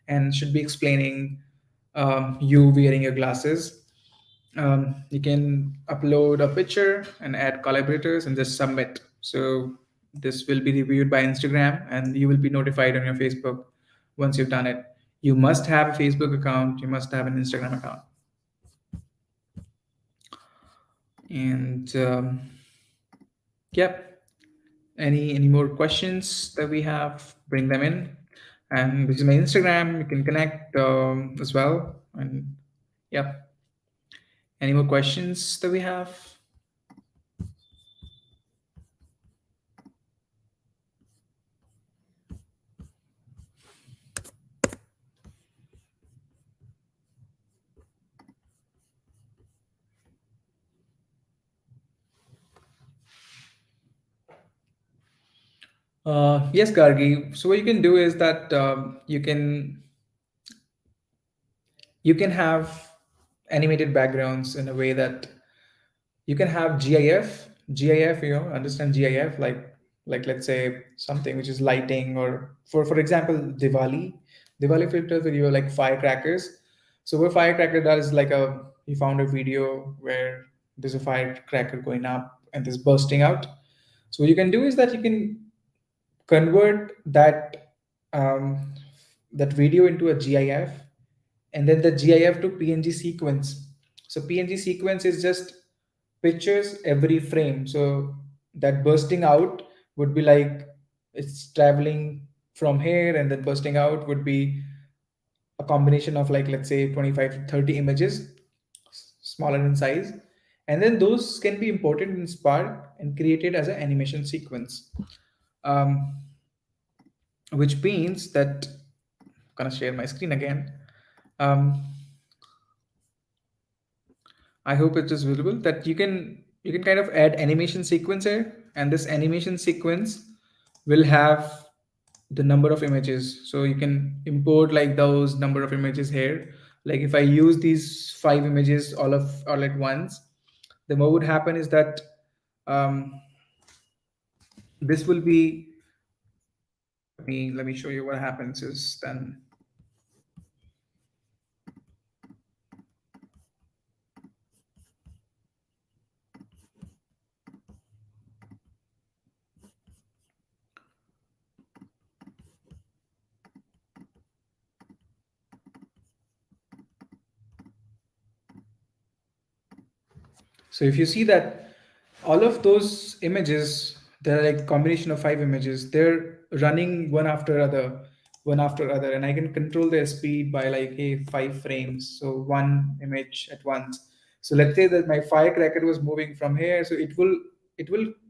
and should be explaining you wearing your glasses. You can upload a picture and add collaborators and just submit. So this will be reviewed by Instagram, and you will be notified on your Facebook once you've done it. You must have a Facebook account, you must have an Instagram account. And yep, any more questions that we have, bring them in. And this is my Instagram, you can connect as well. And yep, any more questions that we have? Yes, Gargi. So what you can do is that you can have animated backgrounds in a way that you can have GIF, understand GIF, like let's say something which is lighting, or for example, Diwali filters where you like firecrackers. So what firecracker does, like you found a video where there's a firecracker going up and this bursting out. So what you can do is that you can convert that video into a GIF, and then the GIF to PNG sequence. So PNG sequence is just pictures every frame. So that bursting out would be like it's traveling from here, and then bursting out would be a combination of, like, let's say 25 to 30 images, smaller in size, and then those can be imported in Spark and created as an animation sequence. Um, which means that I'm gonna share my screen again. Um, I hope it is visible that you can kind of add animation sequence here, and this animation sequence will have the number of images. So you can import like those number of images here. Like if I use these 5 images all at once, then what would happen is that um, this will be. Let me show you what happens is then. So if you see that all of those images, they're like combination of 5 images, they're running one after other, and I can control their speed by like, hey, 5 frames, so one image at once. So let's say that my firecracker was moving from here, so it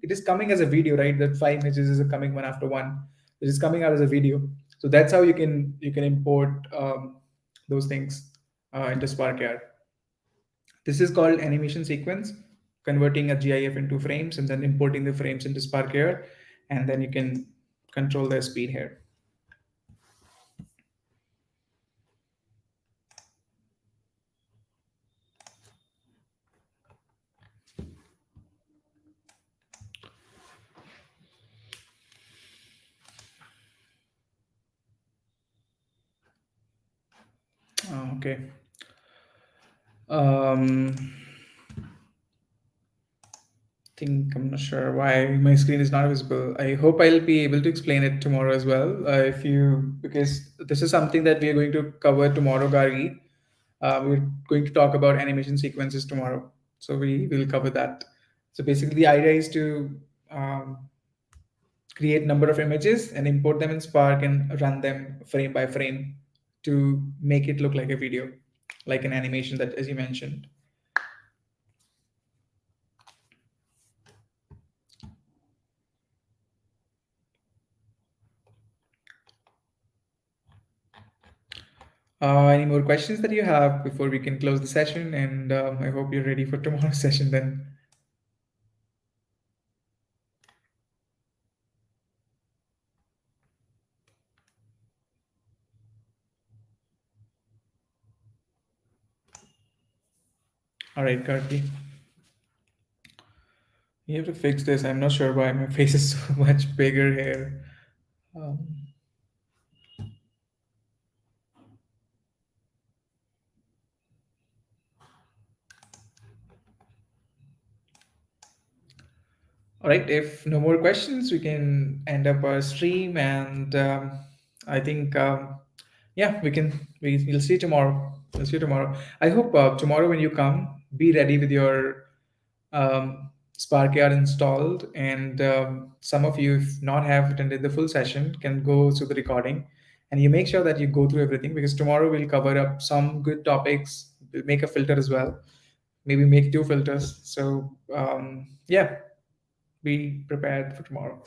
is coming as a video, right? That 5 images is coming one after one. It is coming out as a video. So that's how you can import those things into Spark. This is called animation sequence, converting a GIF into frames and then importing the frames into Spark here, and then you can control the speed here. Okay. Um, think I'm not sure why my screen is not visible. I hope I'll be able to explain it tomorrow as well. If you because this is something that we are going to cover tomorrow, Gari. We're going to talk about animation sequences tomorrow, so we will cover that. So basically, the idea is to um, create number of images and import them in Spark and run them frame by frame to make it look like a video, like an animation that, as you mentioned. Any more questions that you have before we can close the session? And I hope you're ready for tomorrow's session then. All right, Karti. You have to fix this. I'm not sure why my face is so much bigger here. Um, all right, if no more questions, we can end up our stream, and I think yeah, we'll see you tomorrow. We'll see you tomorrow. I hope tomorrow when you come, be ready with your Spark-A installed, and some of you, if not have attended the full session, can go through the recording, and you make sure that you go through everything, because tomorrow we'll cover up some good topics. We'll make a filter as well, maybe make 2 filters. So yeah, be prepared for tomorrow.